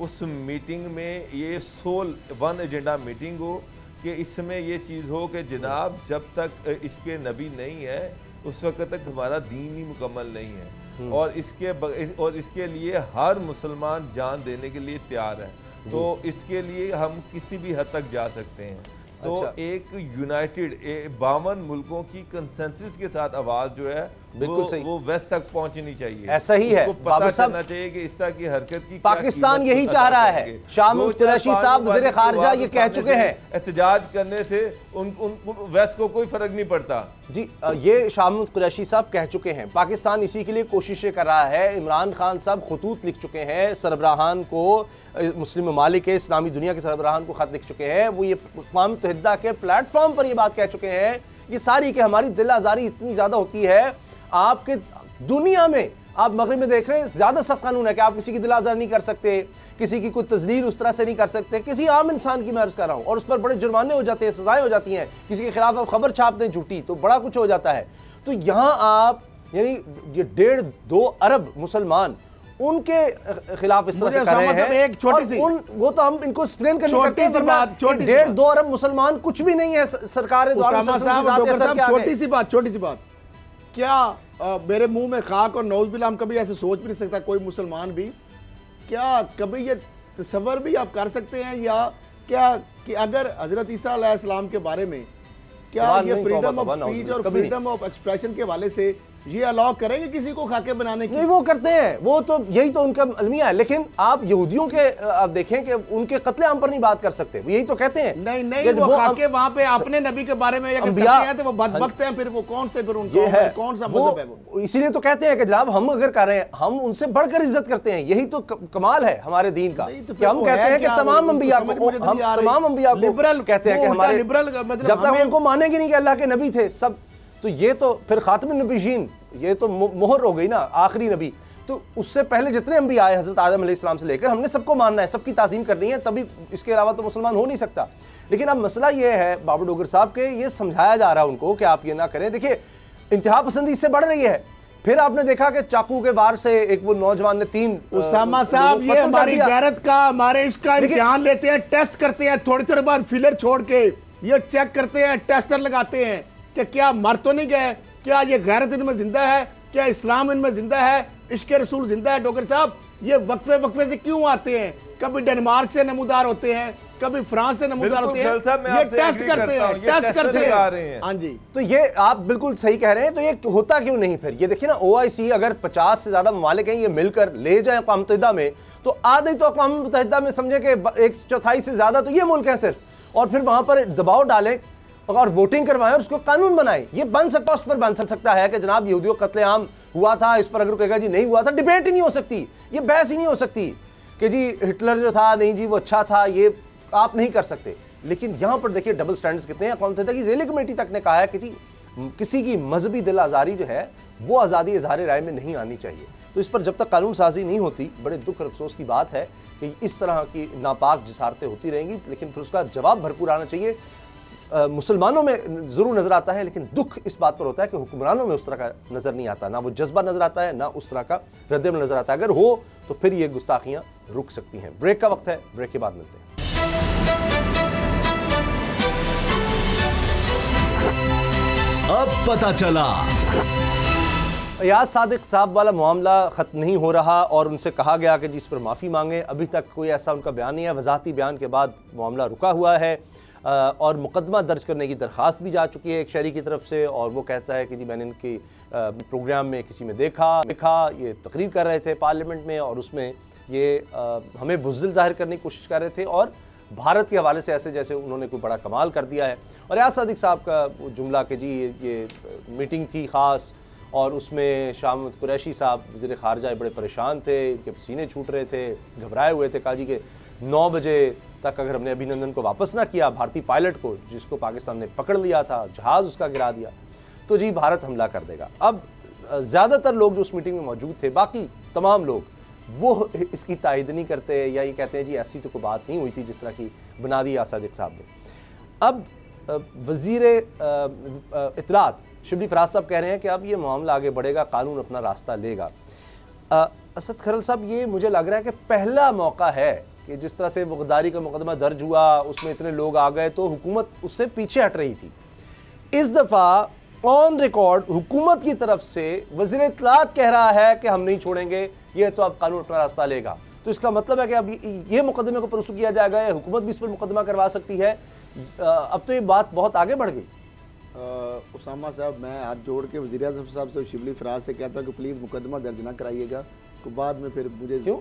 उस मीटिंग में ये सोल वन एजेंडा मीटिंग हो कि इसमें ये चीज़ हो कि जनाब जब तक इसके नबी नहीं है उस वक्त तक हमारा दीन ही मुकम्मल नहीं है, और इसके लिए हर मुसलमान जान देने के लिए तैयार है, तो इसके लिए हम किसी भी हद तक जा सकते हैं। तो एक यूनाइटेड 52 मुल्कों की कंसेंसस के साथ आवाज जो है बिल्कुल सही, वो वेस्ट तक पहुंचनी चाहिए। ऐसा ही है, पता चलना चाहिए कि इस तरह की हरकत की पाकिस्तान यही चाह रहा है। शाह महमूद कुरैशी साहब वज़ीर ख़ारिजा ये कह चुके हैं, एहतजाज करने से उन वेस्ट को कोई फर्क नहीं पड़ता जी। ये शाह महमूद कुरैशी साहब कह चुके हैं, पाकिस्तान इसी के लिए कोशिशें कर रहा है। इमरान खान साहब खतूत लिख चुके हैं सरबराहान को, मुस्लिम ममालिक के इस्लामी दुनिया के सरबराहान को खत लिख चुके हैं। वो ये अक़वाम मुत्तहिदा के प्लेटफॉर्म पर ये बात कह चुके हैं ये सारी कि हमारी दिल आज़ारी इतनी ज़्यादा होती है, आपके दुनिया में आप मगरिब में देख रहे हैं ज़्यादा सख्त कानून है कि आप किसी की दिल आज़ार नहीं कर सकते, किसी की कोई तजलील उस तरह से नहीं कर सकते, किसी आम इंसान की मैं अर्ज़ कर रहा हूँ, और उस पर बड़े जुर्माने हो जाते हैं, सजाएं हो जाती हैं। किसी के खिलाफ आप खबर छाप दें झूठी तो बड़ा कुछ हो जाता है। तो यहाँ आप यानी ये 1.5-2 अरब मुसलमान उनके खिलाफ इस तरह से कर रहे हैं। एक छोटी सी वो तो हम इनको एक्सप्लेन करने करते हैं, 1.5-2 अरब मुसलमान कुछ भी नहीं है सरकार द्वारा। छोटी सी बात, क्या मेरे मुंह में खाक और नौज बिल्ला, हम कभी ऐसे सोच भी नहीं सकता कोई मुसलमान भी, क्या कभी ये तसव्वुर भी आप कर सकते हैं या क्या कि अगर हजरत ईसा अलैहिस्सलाम के बारे में क्या ये फ्रीडम ऑफ स्पीच और फ्रीडम ऑफ एक्सप्रेशन के हवाले से ये अलाउ करेंगे किसी को खाके बनाने की? नहीं, वो करते हैं, वो तो यही तो उनका अलमिया है। लेकिन आप यहूदियों के आप देखें कि उनके कत्लेआम पर नहीं बात कर सकते, वो यही तो कहते हैं। नहीं वो खाके वहां पे अपने नबी के बारे में करते हैं तो वो बदबख्त हैं, फिर वो कौन से, फिर उनका कौन सा मजहब है वो? इसीलिए तो कहते हैं कि जनाब हम अगर कर रहे हैं हम उनसे बढ़कर इज्जत करते हैं। यही तो कमाल है हमारे दीन का कि हम कहते हैं कि तमाम अंबिया को, तमाम अंबिया को कहते हैं कि हमारे लिबरल, जब तक उनको मानेंगे नहीं कि अल्लाह के नबी थे सब, तो ये तो फिर खातमुन नबीयीन, ये तो मोहर हो गई ना, आखिरी नबी। तो उससे पहले जितने अंबिया आए हज़रत आदम अलैहिस्सलाम से लेकर, हमने सबको मानना है, सबकी ताज़ीम करनी है, तभी इसके अलावा तो मुसलमान हो नहीं सकता। लेकिन अब मसला ये है बाबू डोगर साहब के, ये समझाया जा रहा है उनको कि आप ये ना करें। देखिए इंतहा पसंदी इससे बढ़ रही है। फिर आपने देखा कि चाकू के बार से एक वो नौजवान ने 3 उसामा साहब ये हमारी गैरत का, हमारे इसका इम्तिहान लेते हैं, टेस्ट करते हैं, थोड़ी थोड़ी बार फिलर छोड़ के ये चेक करते हैं, टेस्टर लगाते हैं कि क्या मर तो नहीं गए, क्या ये गैरत इनमें जिंदा है, क्या इस्लाम इनमें जिंदा है, इश्क़ रसूल जिंदा है। डॉक्टर साहब ये वक्फे वक्फे से क्यों आते हैं? कभी डेनमार्क से नमूदार होते हैं, कभी फ्रांस से नमूदार होते हैं, ये टेस्ट करते हैं, टेस्ट करते हैं। हाँ जी, तो ये आप बिल्कुल सही कह रहे हैं। तो ये होता क्यों नहीं फिर? ये देखिए ना, OIC अगर 50 से ज्यादा ममालिक हैं, ये मिलकर ले जाए अक़वाम मुत्तहिदा में, तो आधे तो अक़वाम मुत्तहिदा में समझे कि 1/4 से ज्यादा तो ये मुल्क हैं सिर्फ, और फिर वहां पर दबाव डालें और वोटिंग करवाएं और उसको कानून बनाएं। ये बन सकता, उस पर बन सकता है कि जनाब यहूदियों का कत्लेआम हुआ था, इस पर अगर कहेगा जी नहीं हुआ था, डिबेट ही नहीं हो सकती, ये बहस ही नहीं हो सकती कि जी हिटलर जो था नहीं जी वो अच्छा था, ये आप नहीं कर सकते। लेकिन यहाँ पर देखिए डबल स्टैंडर्ड्स कितने हैं। अक़वाम मुत्तहिदा की ज़ेली कमेटी तक ने कहा है कि जी किसी की मजहबी दिल आज़ारी जो है वो आज़ादी इज़हार राय में नहीं आनी चाहिए। तो इस पर जब तक कानून साजी नहीं होती, बड़े दुख और अफसोस की बात है कि इस तरह की नापाक जिसारतें होती रहेंगी। लेकिन फिर उसका जवाब भरपूर आना चाहिए। मुसलमानों में ज़रूर नज़र आता है, लेकिन दुख इस बात पर होता है कि हुक्मरानों में उस तरह का नज़र नहीं आता, ना वो जज्बा नज़र आता है, ना उस तरह का रद्द-ए-अमल नज़र आता है। अगर हो तो फिर ये गुस्ताखियाँ रुक सकती हैं। ब्रेक का वक्त है, ब्रेक के बाद मिलते हैं। अब पता चला याद सादिक साहब वाला मामला ख़त्म नहीं हो रहा और उनसे कहा गया कि जिस पर माफ़ी मांगे, अभी तक कोई ऐसा उनका बयान नहीं है। वज़ाहती बयान के बाद मामला रुका हुआ है और मुकदमा दर्ज करने की दरख्वास्त भी जा चुकी है एक शहरी की तरफ से, और वो कहता है कि जी मैंने इनकी प्रोग्राम में किसी में देखा ये तकरीर कर रहे थे पार्लियामेंट में, और उसमें ये हमें बुज़दिल ज़ाहिर करने की कोशिश कर रहे थे और भारत के हवाले से ऐसे जैसे उन्होंने कोई बड़ा कमाल कर दिया है। और याद सादिक साहब का वो जुमला कि जी ये मीटिंग थी ख़ास और उसमें शाह महमूद कुरैशी साहब वज़ीर ख़ारिजा बड़े परेशान थे, इनके पसीने छूट रहे थे, घबराए हुए थे। कहा जी कि 9 बजे तक अगर हमने अभिनंदन को वापस ना किया, भारतीय पायलट को जिसको पाकिस्तान ने पकड़ लिया था, जहाज़ उसका गिरा दिया, तो जी भारत हमला कर देगा। अब ज़्यादातर लोग जो उस मीटिंग में मौजूद थे, बाकी तमाम लोग, वो इसकी तायद नहीं करते या ये कहते हैं जी ऐसी तो कोई बात नहीं हुई थी जिस तरह की बना दी सादिक साहब ने। अब वज़ीर इत्तलात शिबली फराज साहब कह रहे हैं कि अब ये मामला आगे बढ़ेगा, कानून अपना रास्ता लेगा। असद खरल साहब, ये मुझे लग रहा है कि पहला मौका है कि जिस तरह से गद्दारी का मुकदमा दर्ज हुआ, उसमें इतने लोग आ गए तो हुकूमत उससे पीछे हट रही थी। इस दफ़ा ऑन रिकॉर्ड हुकूमत की तरफ से वज़ीर इत्तलात कह रहा है कि हम नहीं छोड़ेंगे, ये तो अब कानून अपना रास्ता लेगा। तो इसका मतलब है कि अब ये मुकदमे को परसू किया जाएगा, हुकूमत भी इस पर मुकदमा करवा सकती है। अब तो ये बात बहुत आगे बढ़ गई। उसामा साहब, मैं हाथ जोड़ के वज़ीर आज़म साहब से शिबली फराज से कहता हूँ कि प्लीज़ मुकदमा दर्ज ना कराइएगा, तो बाद में फिर मुझे क्यों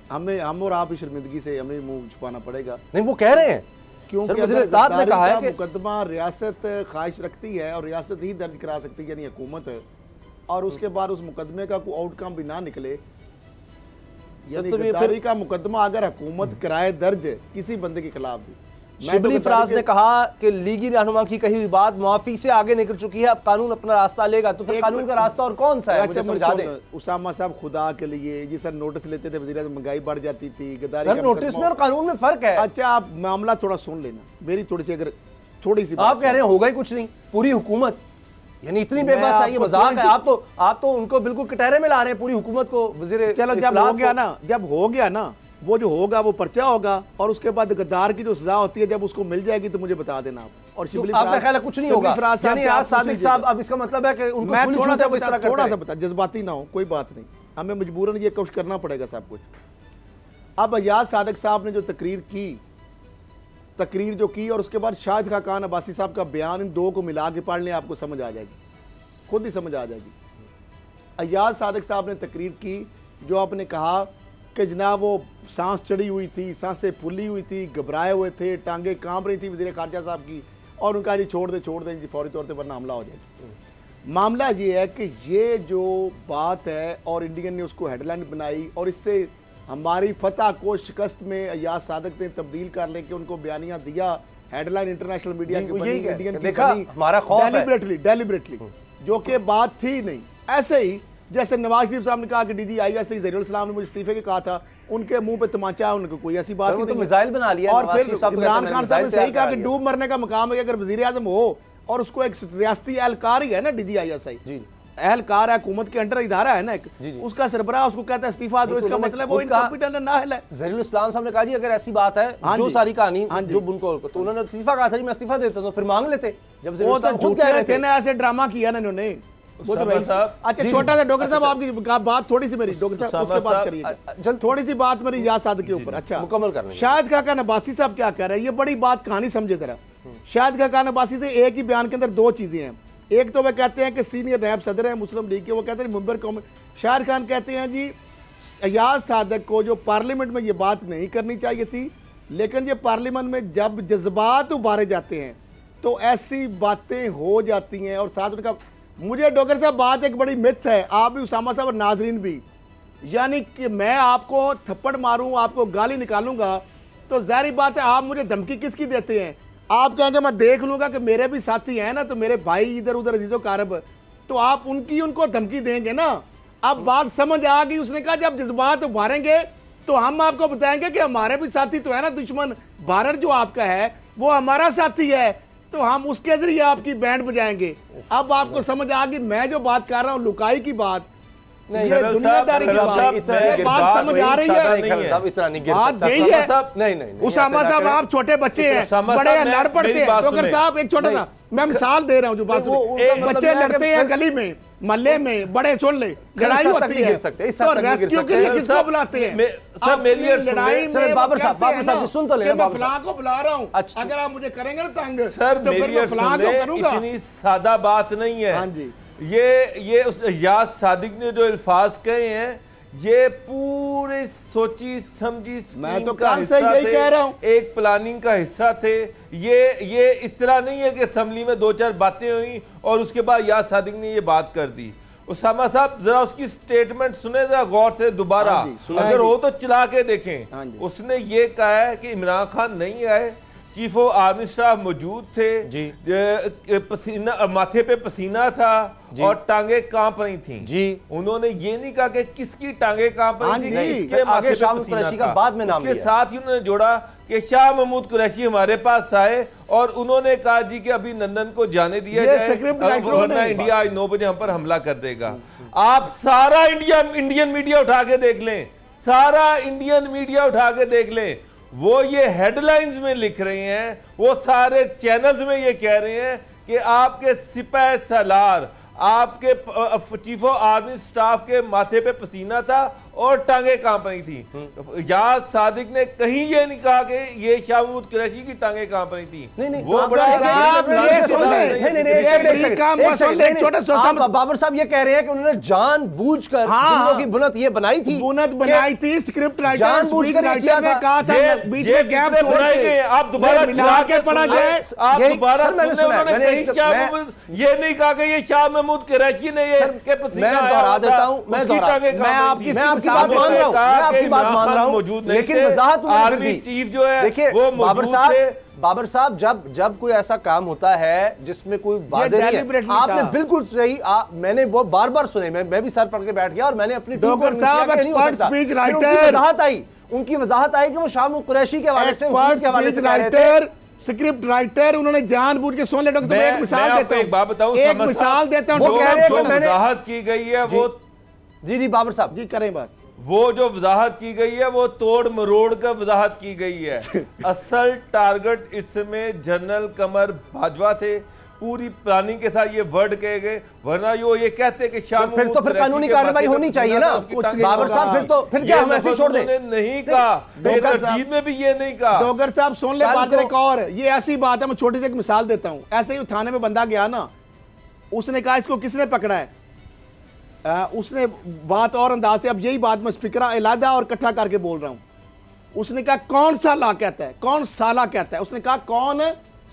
हम और आप ही शर्मिंदगी से हमें मुंह छुपाना पड़ेगा। नहीं, वो कह रहे हैं क्योंकि वज़ीर-ए-इत्तेहाद ने कहा है कि मुकदमा रियासत ख्वाहिश रखती है और रियासत ही दर्ज करा सकती है, यानी हुकूमत है, और उसके बाद उस मुकदमे का कोई आउटकम भी ना निकले, यानी गद्दारी का मुकदमा अगर हुकूमत कराए दर्ज किसी बंदे के खिलाफ भी। शिबली फराज ने कहा कि लीगी रहनुमा की कही हुई बात मुआफी से आगे निकल चुकी है, अब कानून अपना रास्ता लेगा। तो फिर कानून का रास्ता और कौन सा है, मुझे समझा दें। उसामा साहब, खुदा के लिए जी सर, नोटिस लेते थे वज़ीर आज़म, महंगाई बढ़ जाती थी, गद्दारी सर नोटिस में और कानून में फर्क है। अच्छा, आप मामला थोड़ा सुन लेना, मेरी थोड़ी सी अगर छोटी सी आप कह रहे हैं होगा ही कुछ नहीं, पूरी हुकूमत, यानी इतनी बेबस है, ये मजाक है। आप तो उनको बिल्कुल कटहरे में ला रहे हैं पूरी हुकूमत को। वज़ीर चलो, जब हो गया ना, वो जो होगा वो पर्चा होगा, और उसके बाद गद्दार की जो सजा होती है जब उसको मिल जाएगी तो मुझे बता देना आप। और शिबली आपका ख्याल है कुछ नहीं होगा, यानी आज सादिक साहब, अब इसका मतलब है कि उनको थोड़ा सा बता, जज्बाती ना हो, कोई बात नहीं, हमें मजबूरन ये कोशिश करना पड़ेगा सब कुछ। अब अयाज सादिक साहब ने जो तकरीर जो की, और उसके बाद शाहिद खाकान अब्बासी साहब का बयान, इन दो को मिला के पढ़ लें, आपको समझ आ जाएगी, खुद ही समझ आ जाएगी। अयाज सादिक साहब ने तकरीर की, जो आपने कहा कि जनाब वो सांस चढ़ी हुई थी, सांसें फूली हुई थी, घबराए हुए थे, टांगे कांप रही थी वज़ीर ख़ारजा साहब की, और उनका जी छोड़ दें जी फौरी तौर पर, वरना हमला हो जाएगा। मामला ये है कि ये जो बात है, और इंडियन ने उसको हेडलाइन बनाई, और इससे हमारी फतह को शिकस्त में अयाज सादिक ने तब्दील कर लेके उनको बयानिया दिया, हेडलाइन इंटरनेशनल मीडिया की बनी, इंडियन की बनी, डेलिबरेटली, जो कि बात थी नहीं। ऐसे ही जैसे नवाज शरीफ साहब ने कहा कि DGIS ज़हीरुल इस्लाम ने मुझे इस्तीफे के कहा था, उनके मुंह पे तमाचा है, उनको कोई ऐसी बात नहीं, मिसाइल बना लिया। और फिर इमरान खान साहब ने सही कहा कि डूब मरने का मकाम है अगर वज़ीर आज़म हो, और उसको एक रियासती एहलकार ही है ना, DGIS एहलकार है, हुकूमत के अंडर इदारा है ना एक, उसका सरबराह उसको कहता है इस्तीफा दो, इसका मतलब वो इनकॉम्पिटेंट नाअहल है। ज़हीरुल इस्लाम साहब ने कहा जी अगर ऐसी बात है, जो सारी कहानी जो उनको, तो उन्होंने इस्तीफा कहा था जी, मैं इस्तीफा देता तो फिर मांग लेते, जब ऐसे ड्रामा किया ना इन्होंने। अच्छा, छोटा सा डॉक्टर साहब, आपकी बात थोड़ी सी मेरी, डॉक्टर साहब उसके बात करिए, थोड़ी सी बात मेरी अयाज सादिक के ऊपर। अच्छा, मुकम्मल करना। शाहिद खाकान अब्बासी साहब क्या कह रहे हैं, ये बड़ी बात कहानी समझे जरा। शाहिद खाकान अब्बासी से एक ही बयान के अंदर दो चीजें हैं। एक तो वे कहते हैं कि सीनियर नायब सदर है मुस्लिम लीग के, वो कहते हैं मुंबर कौम। शाहिद खान कहते हैं जी अयाज सादिक को जो पार्लियामेंट में ये बात नहीं करनी चाहिए थी, लेकिन ये पार्लियामेंट में जब जज्बात उभारे जाते हैं तो ऐसी बातें हो जाती हैं। और साथ उनका, मुझे डॉक्टर साहब बात एक बड़ी मिथ है, आप भी, उसामा साहब और नाजरीन भी, यानी कि मैं आपको थप्पड़ मारूं, आपको गाली निकालूंगा, तो जाहिर बात है आप मुझे धमकी किसकी देते हैं। आप कहेंगे मैं देख लूंगा कि मेरे भी साथी हैं ना, तो मेरे भाई इधर उधर अजीजो कारब, तो आप उनको धमकी देंगे ना। अब बात समझ आ गई। उसने कहा जब जज्बात उभारेंगे तो हम आपको बताएंगे कि हमारे भी साथी तो है ना, दुश्मन भारत जो आपका है वो हमारा साथी है, तो हम उसके जरिए आपकी बैंड बजाएंगे। अब आपको समझ आ गई मैं जो बात कर रहा हूँ लुकाई की बात, ये दुनियादारी की बात समझ आ रही है। बात यही है। नहीं, उसामा साहब आप छोटे बच्चे हैं, बड़े लड़ पड़ते हैं। डॉक्टर साहब एक छोटा सा मैं मिसाल दे रहा हूँ, जो बात बच्चे लड़ते हैं गली में, मोहल्ले में, बड़े चोले, लड़ाई होती है, तो रेस्क्यू के लिए किसको बुलाते हैं? सब मेरी लड़ाई में बाबर साहब सुन तो लेना, मैं फलां को बुला रहा हूँ, अगर आप मुझे करेंगे ना तंग, सर तो फिर मैं फलां को करूंगा। इतनी सादा बात नहीं है। हाँ जी, ये उस अयाज सादिक ने जो अल्फाज कहे हैं, ये पूरे सोची समझी, मैं तो का हिस्सा थे, कह रहा हूं, एक प्लानिंग का हिस्सा थे। ये इस तरह नहीं है कि असेंबली में दो चार बातें हुई और उसके बाद अयाज सादिक ने ये बात कर दी। उसामा साहब जरा उसकी स्टेटमेंट सुने जरा गौर से दोबारा, अगर हो तो चला के देखें। उसने ये कहा है कि इमरान खान नहीं आए, चीफ ऑफ आर्मी स्टाफ मौजूद थे जी, पसीना माथे पे पसीना था और टांगे कांप रही थी जी। उन्होंने ये नहीं कहा कि किसकी टांगे कांप रही थी, किसके माथे पे पसीना था। बाद में नाम उसके साथ ही उन्होंने जोड़ा कि शाह महमूद कुरैशी हमारे पास आए और उन्होंने कहा जी कि अभी लंदन को जाने दिया जाए, वरना इंडिया आज 9 बजे हम पर हमला कर देगा। आप सारा इंडियन मीडिया उठा के देख लें, सारा इंडियन मीडिया उठा के देख लें, वो ये हेडलाइंस में लिख रहे हैं, वो सारे चैनल्स में ये कह रहे हैं कि आपके सिपाह सालार, आपके चीफ ऑफ आर्मी स्टाफ के माथे पे पसीना था और टांगे कांप रही थी। याद सादिक ने कहीं ये नहीं कहा कि ये शाह महमूद कुरैशी की टांगे कांप रही थी। नहीं वो बड़ा बाबर साहब ये कह रहे हैं कि उन्होंने जानबूझकर जिंदों की बुनत ये बनाई थी, बुनत बनाई थी, स्क्रिप्ट राइटर जानबूझकर ये किया था। कहा था बीच में गैप बनाए गए, आप दोबारा मिला के पढ़ा जाए। आप दोबारा ये नहीं कहा कि ये शाह महमूद कुरैशी ने ये के मैं दोहरा देता हूं, मैं आपकी बात मान रहा हूं, मैं आपकी बात मान रहा हूं, लेकिन वजाहत आर्मी चीफ जो है देखिए बाबर साहब जब कोई ऐसा काम होता है जिसमें कोई वाज़ेह नहीं है, आपने बिल्कुल सही, मैंने वो बार बार सुने, मैं भी सर पढ़ के बैठ गया और मैंने अपनी उनकी वजाहत आई कि वो शाह महमूद कुरैशी के हवाले से स्क्रिप्ट राइटर, उन्होंने जानबूझ के सुन लेते। मैं एक मिसाल देता हूं, वो कह रहे हैं मैंने वजाहत की गई है वो जी बाबर साहब जी करें बात। वो जो वजाहत की गई है वो तोड़ मरोड़ कर वजाहत की गई है। असल टारगेट इसमें जनरल कमर बाजवा थे, पूरी प्लानिंग के साथ ये वर्ड कहे गए, वरना ये कहते कि शाह फिर तो फिर कानूनी कार्रवाई होनी चाहिए ना बाबर साहब, फिर क्या हम ऐसे छोड़ दें? नहीं कहा, तरजीब में भी ये नहीं कहा। डोगर साहब सुन ले बात एक और, ये ऐसी बात है, मैं छोटी सी एक मिसाल देता हूं। ऐसे ही थाने में बंदा गया ना, उसने कहा इसको किसने पकड़ा है, उसने बात और अंदाज से, अब यही बात मैं फिक्रा इलादा और इकट्ठा करके बोल रहा हूं। उसने कहा कौन सा ला कहता है, कौन साला कहता है, उसने कहा कौन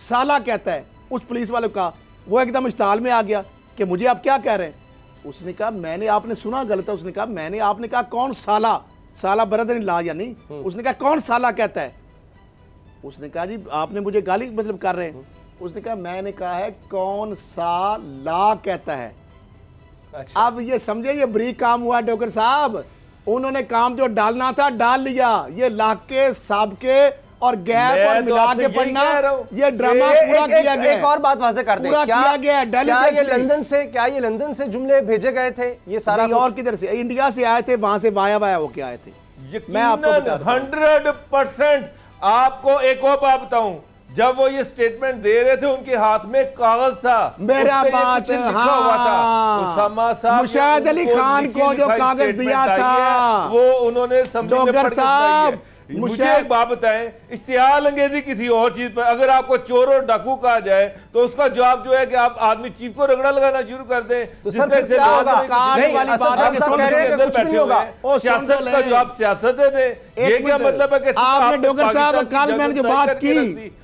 साला कहता है, उस पुलिस वाले का। वो एकदम इश्ताल में आ गया कि मुझे आप क्या कह रहे हैं। उसने कहा मैंने, आपने सुना गलत है। उसने कहा मैंने, आपने कहा कौन साला, साला बरदर ला या नहीं, उसने कहा कौन साला कहता है। उसने कहा जी आपने मुझे गाली मतलब कर रहे हैं। उसने कहा मैंने कहा है कौन सा ला कहता है। अच्छा। अब ये समझे ये बरीक काम हुआ डॉक्टर साहब, उन्होंने काम जो डालना था डाल लिया। ये लाके साबके और गैप और मिला के पढ़ना, ये ड्रामा पूरा किया गया। एक और बात वाज़ेह कर दें, क्या ये लंदन से जुमले भेजे गए थे? ये सारा और किधर से? इंडिया से आए थे, वहां से वाया वाया होके आए थे। मैं आपको 100% आपको एक और बात बताऊं, जब वो ये स्टेटमेंट दे रहे थे उनके हाथ में कागज था, मेरा बात लिखा हुआ था। मुशाहिद अली खान को जो कागज दिया था वो उन्होंने डॉक्टर साहब, मुझे एक बात बताएं, इश्तिहार अंगेजी किसी और चीज पर, अगर आपको चोर और डाकू कहा जाए तो उसका जवाब जो है कि आप आर्मी चीफ को रगड़ा लगाना शुरू कर दें। तो सर फिर क्या होगा? सियासत का जवाब सियासत है। ये क्या मतलब है कि आपने डॉक्टर साहब कल मैंने जो बात की,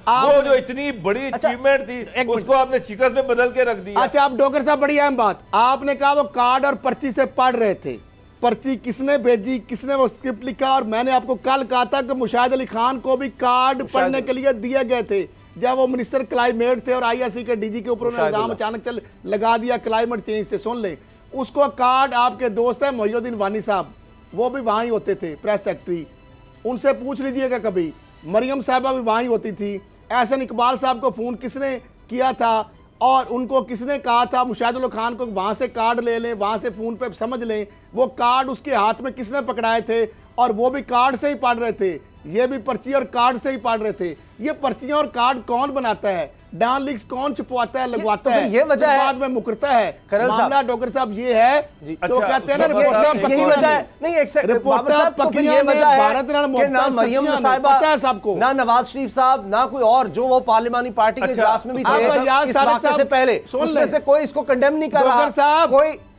वो जो इतनी बड़ी अचीवमेंट थी उसको आपने शिकस्त में बदल के रख दिया। अच्छा आप डॉक्टर साहब बड़ी अहम बात आपने कहा, वो कार्ड और पर्ची से पढ़ रहे थे। पर्ची किसने भेजी, किसने वो स्क्रिप्ट लिखा? और मैंने आपको कल कहा था कि मुशाहिद अली खान को भी कार्ड पढ़ने के लिए दिए गए थे जब वो मिनिस्टर क्लाइमेट थे और आईआईसी के डीजी के ऊपर उन्होंने इल्जाम अचानक लगा दिया क्लाइमेट चेंज से। सुन ले, उसको कार्ड आपके दोस्त है मोहिउद्दीन वानी साहब, वो भी वहां ही होते थे, प्रेस सेक्रेटरी, उनसे पूछ लीजिएगा कभी। मरियम साहबा भी वहां ही होती थी। एहसन इकबाल साहब को फोन किसने किया था और उनको किसने कहा था मुशाहिद अली खान को वहां से कार्ड ले लें, वहां से फोन पे समझ लें, वो कार्ड उसके हाथ में किसने पकड़ाए थे और वो भी कार्ड से ही पढ़ रहे थे, ये भी पर्ची और कार्ड से ही पढ़ रहे थे। ये पर्चियां और कार्ड कौन बनाता है, डान लीक्स कौन छुपवाता है, लगवाता है, ये वजह है, बाद में मुकरता है। मामला डॉक्टर साहब ये है तो कहते हैं ना यही वजह है। नहीं एक सेकंड बाबर साहब, तो फिर ये वजह है कि ना मरियम साहिबा, सबको ना नवाज शरीफ साहब, ना कोई और जो वो पार्लियामानी पार्टी के इजलास में भी थे इस वाक़े से पहले, उसमें से कोई इसको कंडेम नहीं कर रहा,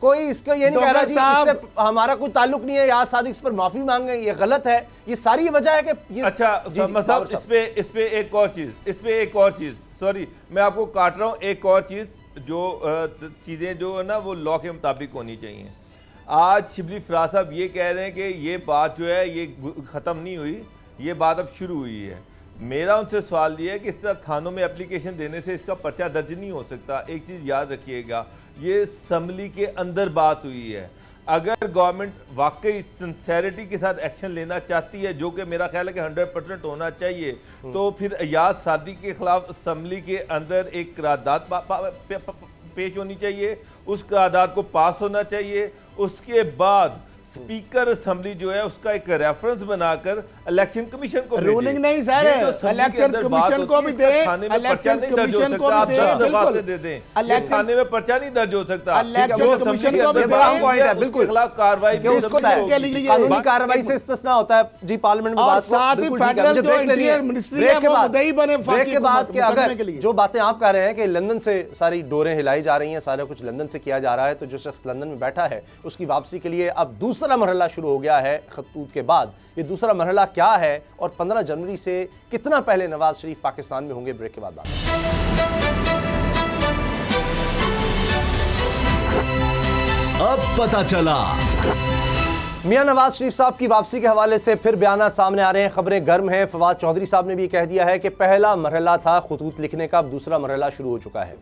कोई इसको ये नहीं कह रहा जी इससे हमारा कोई ताल्लुक नहीं है, याद सादिक इस पर माफी मांगे, ये गलत है। ये सारी वजह है कि अच्छा मतलब इस पे एक और चीज सॉरी मैं आपको काट रहा हूं, एक और चीज जो चीजें जो है ना वो लॉ के मुताबिक होनी चाहिए। आज शिबली फराज साहब ये कह रहे हैं कि ये बात जो है ये खत्म नहीं हुई, ये बात अब शुरू हुई है। मेरा उनसे सवाल ये है कि इस तरह थानों में एप्लीकेशन देने से इसका पर्चा दर्ज नहीं हो सकता। एक चीज याद रखिएगा, ये असम्बली के अंदर बात हुई है। अगर गवर्नमेंट वाकई सिंसेरिटी के साथ एक्शन लेना चाहती है, जो कि मेरा ख्याल है कि 100% होना चाहिए, तो फिर अयाज सादिक के खिलाफ असम्बली के अंदर एक करारदाद पेश होनी चाहिए, उस करारदाद को पास होना चाहिए। उसके बाद स्पीकर असेंबली जो है उसका एक रेफरेंस बनाकर इलेक्शन कमीशन को रूलिंग नहीं सर, इलेक्शन कमीशन को भी दे, इलेक्शन कमीशन को भी दे दें, थाने में पर्चा नहीं दर्ज हो सकता, इलेक्शन कमीशन को भी पॉइंट है बिल्कुल खिलाफ कार्रवाई कानूनी कार्रवाई से इस्तिस्ना होता है जी पार्लियामेंट में बात। साथ ही फेडरल जो इंटीरियर मिनिस्ट्री है वो मुद्दई बने ब्रेक के बाद कि अगर जो बातें आप कह रहे हैं कि लंदन से सारी डोरें हिलाई जा रही हैं, सारा कुछ लंदन से किया जा रहा है, तो जो शख्स लंदन में बैठा है उसकी वापसी के लिए अब दूसरा मरहला शुरू हो गया है खतूत के बाद। ये दूसरा मरहला क्या है और 15 जनवरी से कितना पहले नवाज शरीफ पाकिस्तान में होंगे, ब्रेक के बाद बात। अब पता चला। मियां नवाज शरीफ साहब की वापसी के हवाले से फिर बयानात सामने आ रहे हैं, खबरें गर्म हैं। फवाद चौधरी साहब ने भी कह दिया है कि पहला मरहला था खतूत लिखने का, अब दूसरा मरहला शुरू हो चुका है।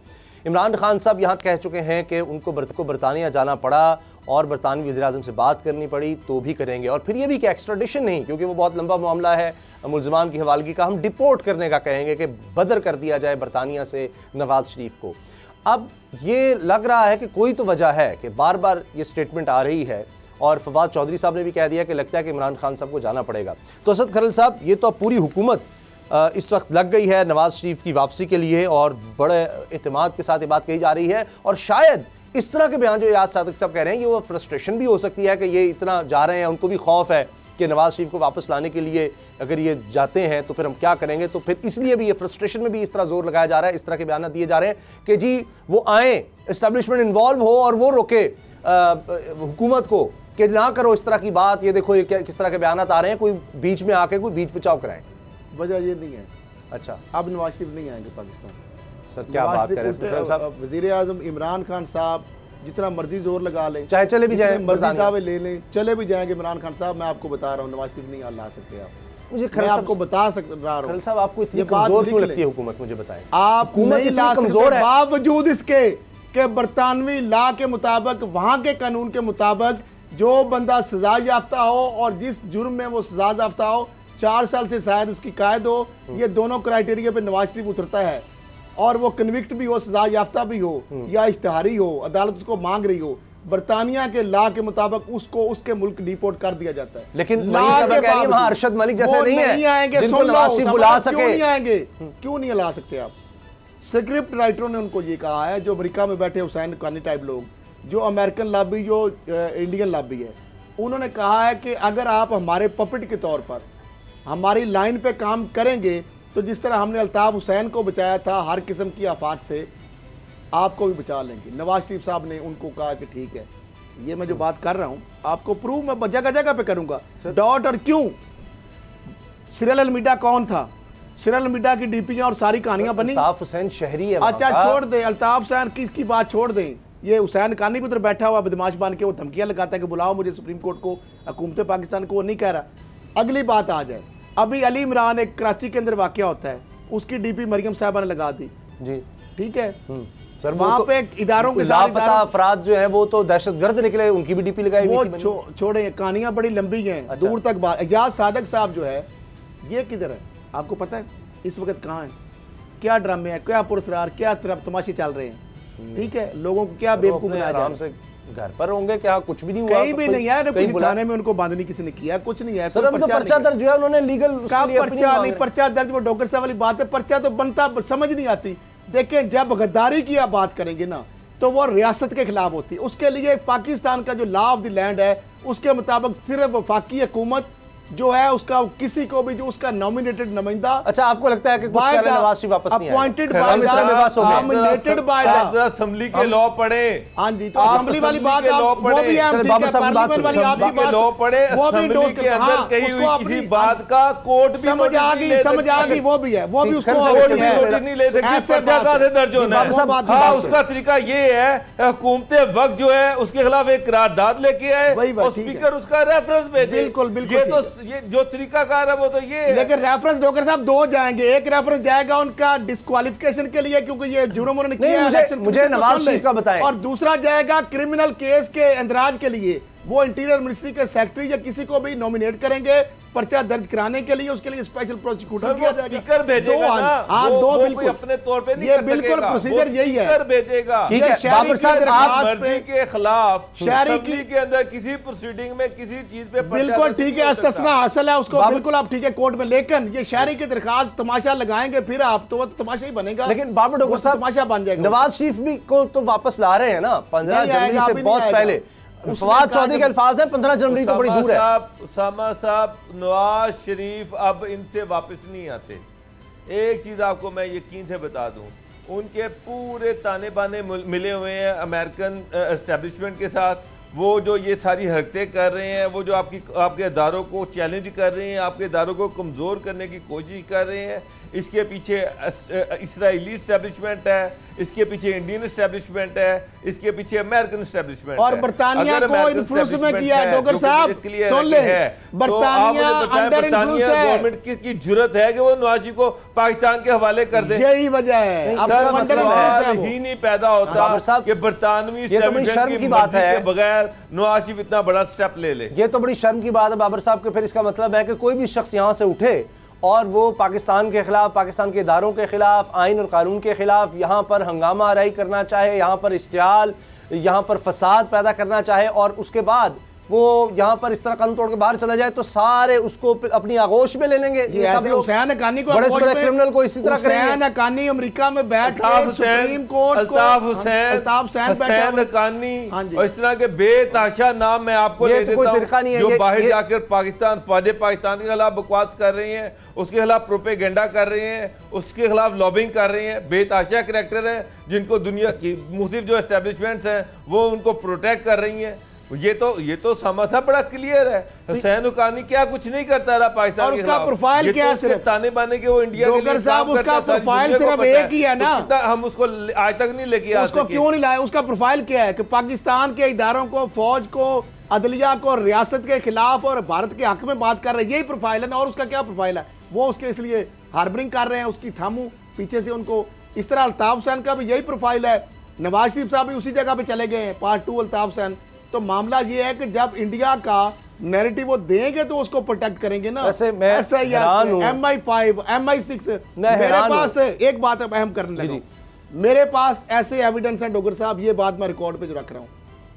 इमरान खान साहब यहाँ कह चुके हैं कि उनको बरतानिया जाना पड़ा और बरतानवी वज़ीर-ए-आज़म से बात करनी पड़ी तो भी करेंगे, और फिर ये भी कि एक्स्ट्राडिशन नहीं, क्योंकि वो बहुत लंबा मामला है मुल्ज़िमान की हवालगी का, हम डिपोर्ट करने का कहेंगे कि बदर कर दिया जाए बरतानिया से नवाज शरीफ को। अब ये लग रहा है कि कोई तो वजह है कि बार बार ये स्टेटमेंट आ रही है, और फवाद चौधरी साहब ने भी कह दिया कि लगता है कि इमरान खान साहब को जाना पड़ेगा। तो असद खरल साहब, ये तो पूरी हुकूमत इस वक्त लग गई है नवाज शरीफ की वापसी के लिए, और बड़े एतमाद के साथ ये बात कही जा रही है, और शायद इस तरह के बयान जो याद सादिक साहब कह रहे हैं, ये वो फ्रस्ट्रेशन भी हो सकती है कि ये इतना जा रहे हैं, उनको भी खौफ है कि नवाज शरीफ को वापस लाने के लिए अगर ये जाते हैं तो फिर हम क्या करेंगे, तो फिर इसलिए भी ये फ्रस्ट्रेशन में भी इस तरह जोर लगाया जा रहा है, इस तरह के बयान दिए जा रहे हैं कि जी वो आए, इस्टेब्लिशमेंट इन्वॉल्व हो और वो रोके हुकूमत को कि ना करो इस तरह की बात। ये देखो ये किस तरह के बयान आ रहे हैं, कोई बीच में आके कोई बीच बचाव कराए। वजह ये नहीं है। अच्छा, अब नवाज शरीफ नहीं आएंगे पाकिस्तान। सर क्या बात कर रहे हैं साहब? वज़ीर-ए-आज़म इमरान खान साहब जितना मर्जी जोर लगा लें, चाहे चले भी जाए, मर्जी दावे ले लें, चले भी जाएंगे इमरान खान साहब, मैं आपको बता रहा हूँ नवाज शरीफ नहीं ला सकते आप। मुझे मैं आपको बता रहा हूँ साहब, आपको इतनी कमजोर क्यों लगती है हुकूमत, मुझे बताएं। आप नहीं ला कमजोर है बावजूद इसके कि बरतानवी लॉ के मुताबिक, वहां के कानून के मुताबिक जो बंदा सजा याफ्ता हो और जिस जुर्म में वो सजा याफ्ता हो, 4 साल से शायद उसकी कैद हो, ये दोनों क्राइटेरिया पे नवाज शरीफ उतरता है, और वो कन्विक्ट भी हो, सजा याफ्ता भी हो या इश्तिहारी हो, अदालत उसको मांग रही हो, बरतानिया के लॉ के मुताबिक उसको उसके मुल्क डिपोर्ट कर दिया जाता है। लेकिन वहाँ अरशद मलिक जैसे नहीं है जिनको नवाज शरीफ बुला सके। क्यों नहीं आएंगे, क्यों नहीं ला सकते आप? स्क्रिप्ट राइटरों ने उनको ये कहा है, जो अमेरिका में बैठे हुसैन कानी टाइप लोग, जो अमेरिकन लॉबी, जो इंडियन लॉबी है, उन्होंने कहा है कि अगर आप हमारे पपेट के तौर पर हमारी लाइन पे काम करेंगे तो जिस तरह हमने अल्ताफ हुसैन को बचाया था हर किस्म की आफात से, आपको भी बचा लेंगे। नवाज शरीफ साहब ने उनको कहा कि ठीक है, ये मैं जो बात कर रहा हूँ आपको प्रूव मैं जगह जगह पे करूंगा। डॉट और क्यों सीरियल अलमीडा कौन था, सीरियल अलमीडा की डीपियां और सारी कहानियां बनी। अल्ताफ हुसैन शहरी है। अच्छा छोड़ दे अल्ताफ हुसैन की बात छोड़ दें, ये हुसैन कानी भी उधर बैठा हुआ बदमाश बन के वो धमकियां लगाता है कि बुलाओ मुझे सुप्रीम कोर्ट को, हुकूमत पाकिस्तान को, वो नहीं कह रहा। अगली बात आ जाए, अभी अली इमरान एक कराची के अंदर वाकया होता है, उसकी डीपी मरियम साहबा ने लगा दी जी, ठीक है सर, वहां पे इदारों के लापता अफराद जो है वो तो दहशतगर्द निकले, उनकी भी डीपी लगाई हुई थी। छोड़े, कहानियां बड़ी लंबी हैं। अच्छा। दूर तक बात। एजाज सादक साहब जो है ये किधर है आपको पता है इस वक्त कहाँ है? क्या ड्रामे है, क्या पुरस्कार, क्या तमाशे चल रहे हैं? ठीक है, लोगों को क्या बेवकूफ बनाया जा रहा है? घर पर होंगे, क्या कुछ भी नहीं हुआ? कहीं भी नहीं है, कोई थाने में उनको बांधनी किसी ने किया, कुछ नहीं है। सर अभी तो पर्चा दर्ज हुआ, उन्होंने लीगल पर्चा नहीं, पर्चा दर्ज, वो डॉक्टर साहब वाली बात है, पर्चा तो बनता समझ नहीं आती। देखें, जब गद्दारी की आप बात करेंगे ना तो वो रियासत के खिलाफ होती है। उसके लिए पाकिस्तान का जो लॉ ऑफ द लैंड है उसके मुताबिक सिर्फ वफाकी हुकूमत जो है उसका किसी को भी जो उसका नॉमिनेटेड नुमाइंदा। अच्छा, आपको लगता है कि कुछ पहले नवाज शरीफ वापस नहीं आए? Appointed by nominated by assembly के लॉ पढ़े। हां जी, तो असेंबली वाली बात वो भी है, पार्लियामेंट वाली आपकी के लॉ पढ़े, असेंबली के अंदर कही हुई किसी बात का कोर्ट भी समझ आ गई, वो भी है, वो भी उसको कोर्ट भी नोटिस नहीं ले सकती, पर्चा का दर्ज होना है। हां, उसका तरीका ये है, हुकूमत वक्त जो है उसके खिलाफ एक करारदाद लेके आए और स्पीकर उसका रेफरेंस भेजे। बिल्कुल बिल्कुल, ये तो ये जो तरीकाकार है वो तो ये है। लेकिन रेफरेंस डॉक्टर साहब 2 जाएंगे, एक रेफरेंस जाएगा उनका डिस्क्वालिफिकेशन के लिए क्योंकि ये जुर्म उन्होंने किया, मुझे नवाज शरीफ का बताएं, और दूसरा जाएगा क्रिमिनल केस के इंदराज के लिए। वो इंटीरियर मिनिस्ट्री के सेक्रेटरी या किसी को भी नॉमिनेट करेंगे पर्चा दर्ज कराने के लिए, उसके लिए स्पेशल प्रोसिक्यूटर दिया जाएगा। स्पीकर भेजेगा ना, हाँ, वो बिल्कुल अपने तौर पे नहीं ये कर बिल्कुल सकेगा, प्रोसीजर यही है। स्पीकर भेजेगा। ठीक है बाबर साहब, आप मर्जी के खिलाफ शहरी असेंबली के अंदर किसी प्रोसीडिंग में किसी चीज पे बिल्कुल ठीक है, इस्तिस्ना हासिल है उसको, बिल्कुल आप ठीक है कोर्ट में, लेकिन ये शहरी की दरखास्त तमाशा लगाएंगे फिर आप तो तमाशा ही बनेगा। लेकिन बाबर डॉक्टर साहब तमाशा बन जाएगा। नवाज शरीफ भी को तो वापस ला रहे हैं ना 15 जनवरी से बहुत पहले। फवाद चौधरी के अल्फाज हैं 15 जनवरी तो बड़ी दूर है। उसामा साहब, नवाज शरीफ अब इनसे वापस नहीं आते। एक चीज आपको मैं यकीन से बता दूं, उनके पूरे ताने बाने मिले हुए हैं अमेरिकन एस्टेब्लिशमेंट के साथ। वो जो ये सारी हरकतें कर रहे हैं, वो जो आपके इदारों को चैलेंज कर रहे हैं, आपके इदारों को कमज़ोर करने की कोशिश कर रहे हैं, इसके पीछे इसराइली एस्टेब्लिशमेंट है, इसके पीछे इंडियन एस्टेब्लिशमेंट है, इसके पीछे अमेरिकन एस्टेब्लिशमेंट और बरतानिया को इन्फ्लुएंस में किया है। डॉक्टर साहब सुन ले, बरतानिया अंडर इन्फ्लुएंस है। गवर्नमेंट की जुर्रत है कि वो नवाज जी को पाकिस्तान के हवाले कर दे? यही वजह है, सवाल ही नहीं पैदा होता कि बरतानवी शर्म की बात है बगैर नवाज शरीफ इतना बड़ा स्टेप ले ले। ये तो बड़ी शर्म की बात है बाबर साहब के। फिर इसका मतलब है कि कोई भी शख्स यहाँ से उठे और वो पाकिस्तान के खिलाफ, पाकिस्तान के इदारों के खिलाफ, आइन और कानून के खिलाफ यहाँ पर हंगामा आराई करना चाहे, यहाँ पर इश्तियाल, यहाँ पर फसाद पैदा करना चाहे और उसके बाद वो यहाँ पर इस तरह कानून तोड़ के बाहर चला जाए तो सारे उसको अपनी आगोश में ले लेंगे। ये सब लोग हुसैन हक्कानी को, बड़े से बड़े क्रिमिनल को इसी तरह करेंगे। हुसैन हक्कानी अमेरिका में बैठ के सुप्रीम कोर्ट को, अल्ताफ हुसैन हक्कानी और इस तरह के बेताशा नाम मैं आपको ले देता हूं जो बाहर जाकर पाकिस्तान, फौज पाकिस्तान के खिलाफ बकवास कर रही हैं, उसके खिलाफ प्रोपेगेंडा कर रही हैं, उसके खिलाफ लॉबिंग कर रही हैं। बेताशा करैक्टर हैं जिनको दुनिया की मुख्तलिफ जो एस्टेब्लिशमेंट्स हैं वो उनको प्रोटेक्ट कर रही हैं। ये तो समझा बड़ा क्लियर है। हुसैन हुक्कानी क्या कुछ नहीं करता रहा पाकिस्तान के खिलाफ। प्रोफाइल क्या है? ताने बाने के वो इंडिया के लिए साहब उसका प्रोफाइल सिर्फ एक ही है ना, हम उसको आज तक नहीं लेके आए। उसको क्यों नहीं लाए? उसका प्रोफाइल क्या है कि पाकिस्तान के इदारों को, फौज को, अदलिया को, रियासत के खिलाफ और भारत के हक में बात कर रहे हैं, यही प्रोफाइल है ना। और उसका क्या प्रोफाइल है? वो उसके इसलिए हार्बरिंग कर रहे हैं, उसकी थामू पीछे से उनको। इस तरह अल्ताफ हुसैन का भी यही प्रोफाइल है। नवाज शरीफ साहब भी उसी जगह पे चले गए हैं, पार्ट 2 अल्ताफ हुसैन। तो मामला ये है कि जब इंडिया का नैरेटिव वो देंगे तो उसको प्रोटेक्ट करेंगे ना। MI5, MI6 मेरे पास एक बात अहम करने लगा, मेरे पास ऐसे एविडेंस है डॉक्टर साहब, ये बात मैं रिकॉर्ड पे जो रख रहा हूँ,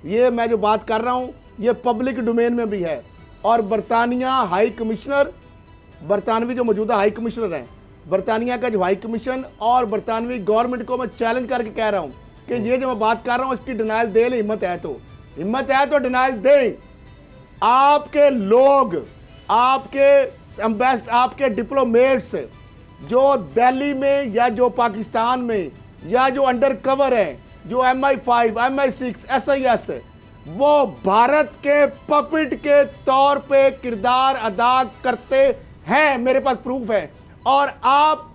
ये मैं जो बात कर रहा हूँ ये पब्लिक डोमेन में भी है। और बरतानिया हाई कमिश्नर, बरतानवी जो मौजूदा हाई कमिश्नर हैं, बरतानिया का जो हाई कमीशन और बरतानवी गवर्नमेंट को मैं चैलेंज करके कह रहा हूँ कि ये जो मैं बात कर रहा हूँ इसकी डिनाइल दे ले, हिम्मत है तो डिनाइल दे। आपके लोग, आपके एम्बेसडर, आपके डिप्लोमेट्स जो दिल्ली में या जो पाकिस्तान में या जो अंडर कवर है, जो MI5, MI6, SIS, वो भारत के पपेट के तौर पे किरदार अदा करते हैं। मेरे पास प्रूफ है। और आप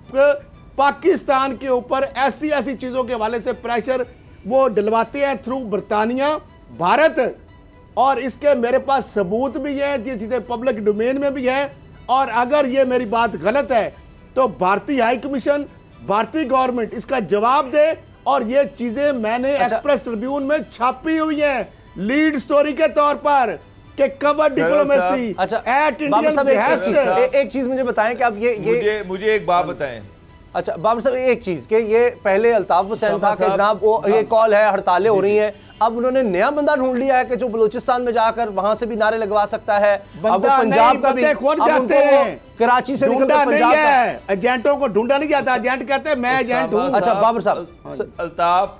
पाकिस्तान के ऊपर ऐसी ऐसी चीजों के हवाले से प्रेशर वो डलवाते हैं थ्रू बरतानिया, भारत। और इसके मेरे पास सबूत भी है, ये चीजें पब्लिक डोमेन में भी है। और अगर ये मेरी बात गलत है तो भारतीय हाई कमीशन, भारतीय गवर्नमेंट इसका जवाब दे। और ये चीजें मैंने एक्सप्रेस ट्रिब्यून में छापी हुई है लीड स्टोरी के तौर पर कि कवर डिप्लोमेसी एट इंडियन। एक चीज मुझे बताएं कि आप ये मुझे एक बात बताएं। अच्छा बाबर साहब, एक चीज कि ये पहले अल्ताफ हुसैन था कि जनाब वो ये कॉल है, हड़तालें हो रही हैं, अब उन्होंने नया बंदा ढूंढ लिया है कि जो बलूचिस्तान में जाकर वहां से भी नारे लगवा सकता है। अब वो पंजाब का भी, अब कराची से निकलकर पंजाब का एजेंटों को ढूंढा नहीं जाता, एजेंट कहते हैं मैं एजेंट हूं। अच्छा बाबर साहब, अल्ताफ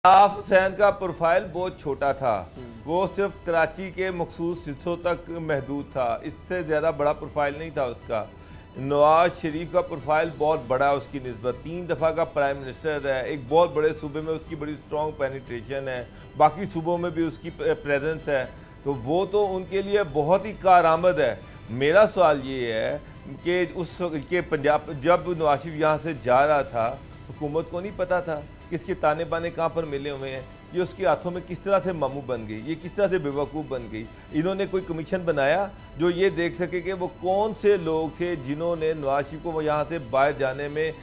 हुसैन का प्रोफाइल बहुत छोटा था, वो सिर्फ कराची के मखसूस हिस्सों तक महदूद था, इससे ज्यादा बड़ा प्रोफाइल नहीं था उसका। नवाज शरीफ का प्रोफाइल बहुत बड़ा है, उसकी निस्बत 3 दफ़ा का प्राइम मिनिस्टर है, एक बहुत बड़े सूबे में उसकी बड़ी स्ट्रॉन्ग पेनिट्रेशन है, बाकी सूबों में भी उसकी प्रेजेंस है, तो वो तो उनके लिए बहुत ही कारआमद है। मेरा सवाल ये है कि उस के पंजाब जब नवाज शरीफ यहाँ से जा रहा था, हुकूमत को नहीं पता था किसके ताने बाने कहाँ पर मिले हुए हैं, ये उसके हाथों में किस तरह से मामू बन गई, ये किस तरह से बेवकूफ़ बन गई। इन्होंने कोई कमीशन बनाया जो ये देख सके कि वो कौन से लोग थे जिन्होंने नवाज शरीफ को यहाँ से बाहर जाने में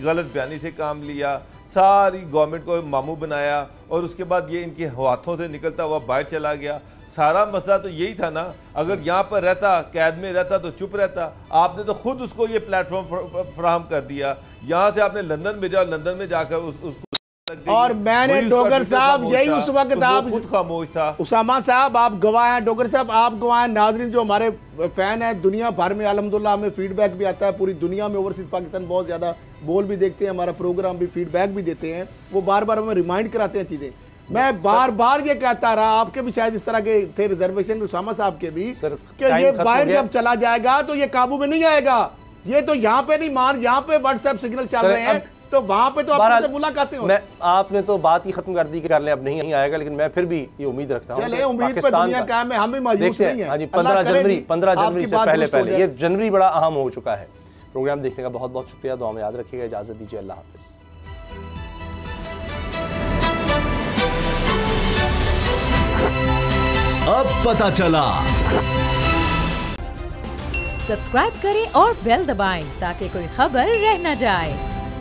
गलत बयानी से काम लिया, सारी गवर्नमेंट को मामू बनाया और उसके बाद ये इनके हाथों से निकलता हुआ बाहर चला गया। सारा मसला तो यही था ना, अगर यहाँ पर रहता, कैद में रहता तो चुप रहता। आपने तो खुद उसको ये प्लेटफॉर्म फराहम कर दिया, यहाँ से आपने लंदन भेजा और लंदन में जाकर उसको और मैंने डोगर साहब यही उस वक्त आप खुद खामोश था। उसामा साहब आप गवाह हैं, डोगर साहब आप गवाह हैं, नाजरीन जो हमारे फैन हैं दुनिया भर में अल्हम्दुलिल्लाह हमें फीडबैक भी आता है, पूरी दुनिया में ओवरसीज पाकिस्तान बहुत ज़्यादा बोल भी देखते हैं, हमारा प्रोग्राम भी फीडबैक भी देते हैं, वो बार बार हमें रिमाइंड कराते हैं चीज़ें। मैं बार बार ये कहता रहा, आपके भी शायद इस तरह के थे रिजर्वेशन उसामा साहब के भी, कि ये बाहर जब चला जाएगा तो ये काबू में नहीं आएगा। ये तो यहाँ पे नहीं मान, यहाँ पे व्हाट्सएप सिग्नल चल रहे हैं तो वहां पे तो आपसे मुलाकातें हो। आपने तो बात ही खत्म कर दी कि कर ले, अब नहीं आएगा, लेकिन मैं फिर भी ये उम्मीद रखता हूं चले उम्मीद पे दुनिया कायम है, हम भी मायूस नहीं है। हाँ जी, 15 जनवरी से पहले ये जनवरी बड़ा अहम हो चुका है। प्रोग्राम देखने का बहुत बहुत शुक्रिया, दुआ में याद रखिएगा, इजाजत दीजिए, अल्लाह हाफिज। अब पता चला। सब्सक्राइब करें और बेल दबाएं ताकि कोई खबर रह न जाए।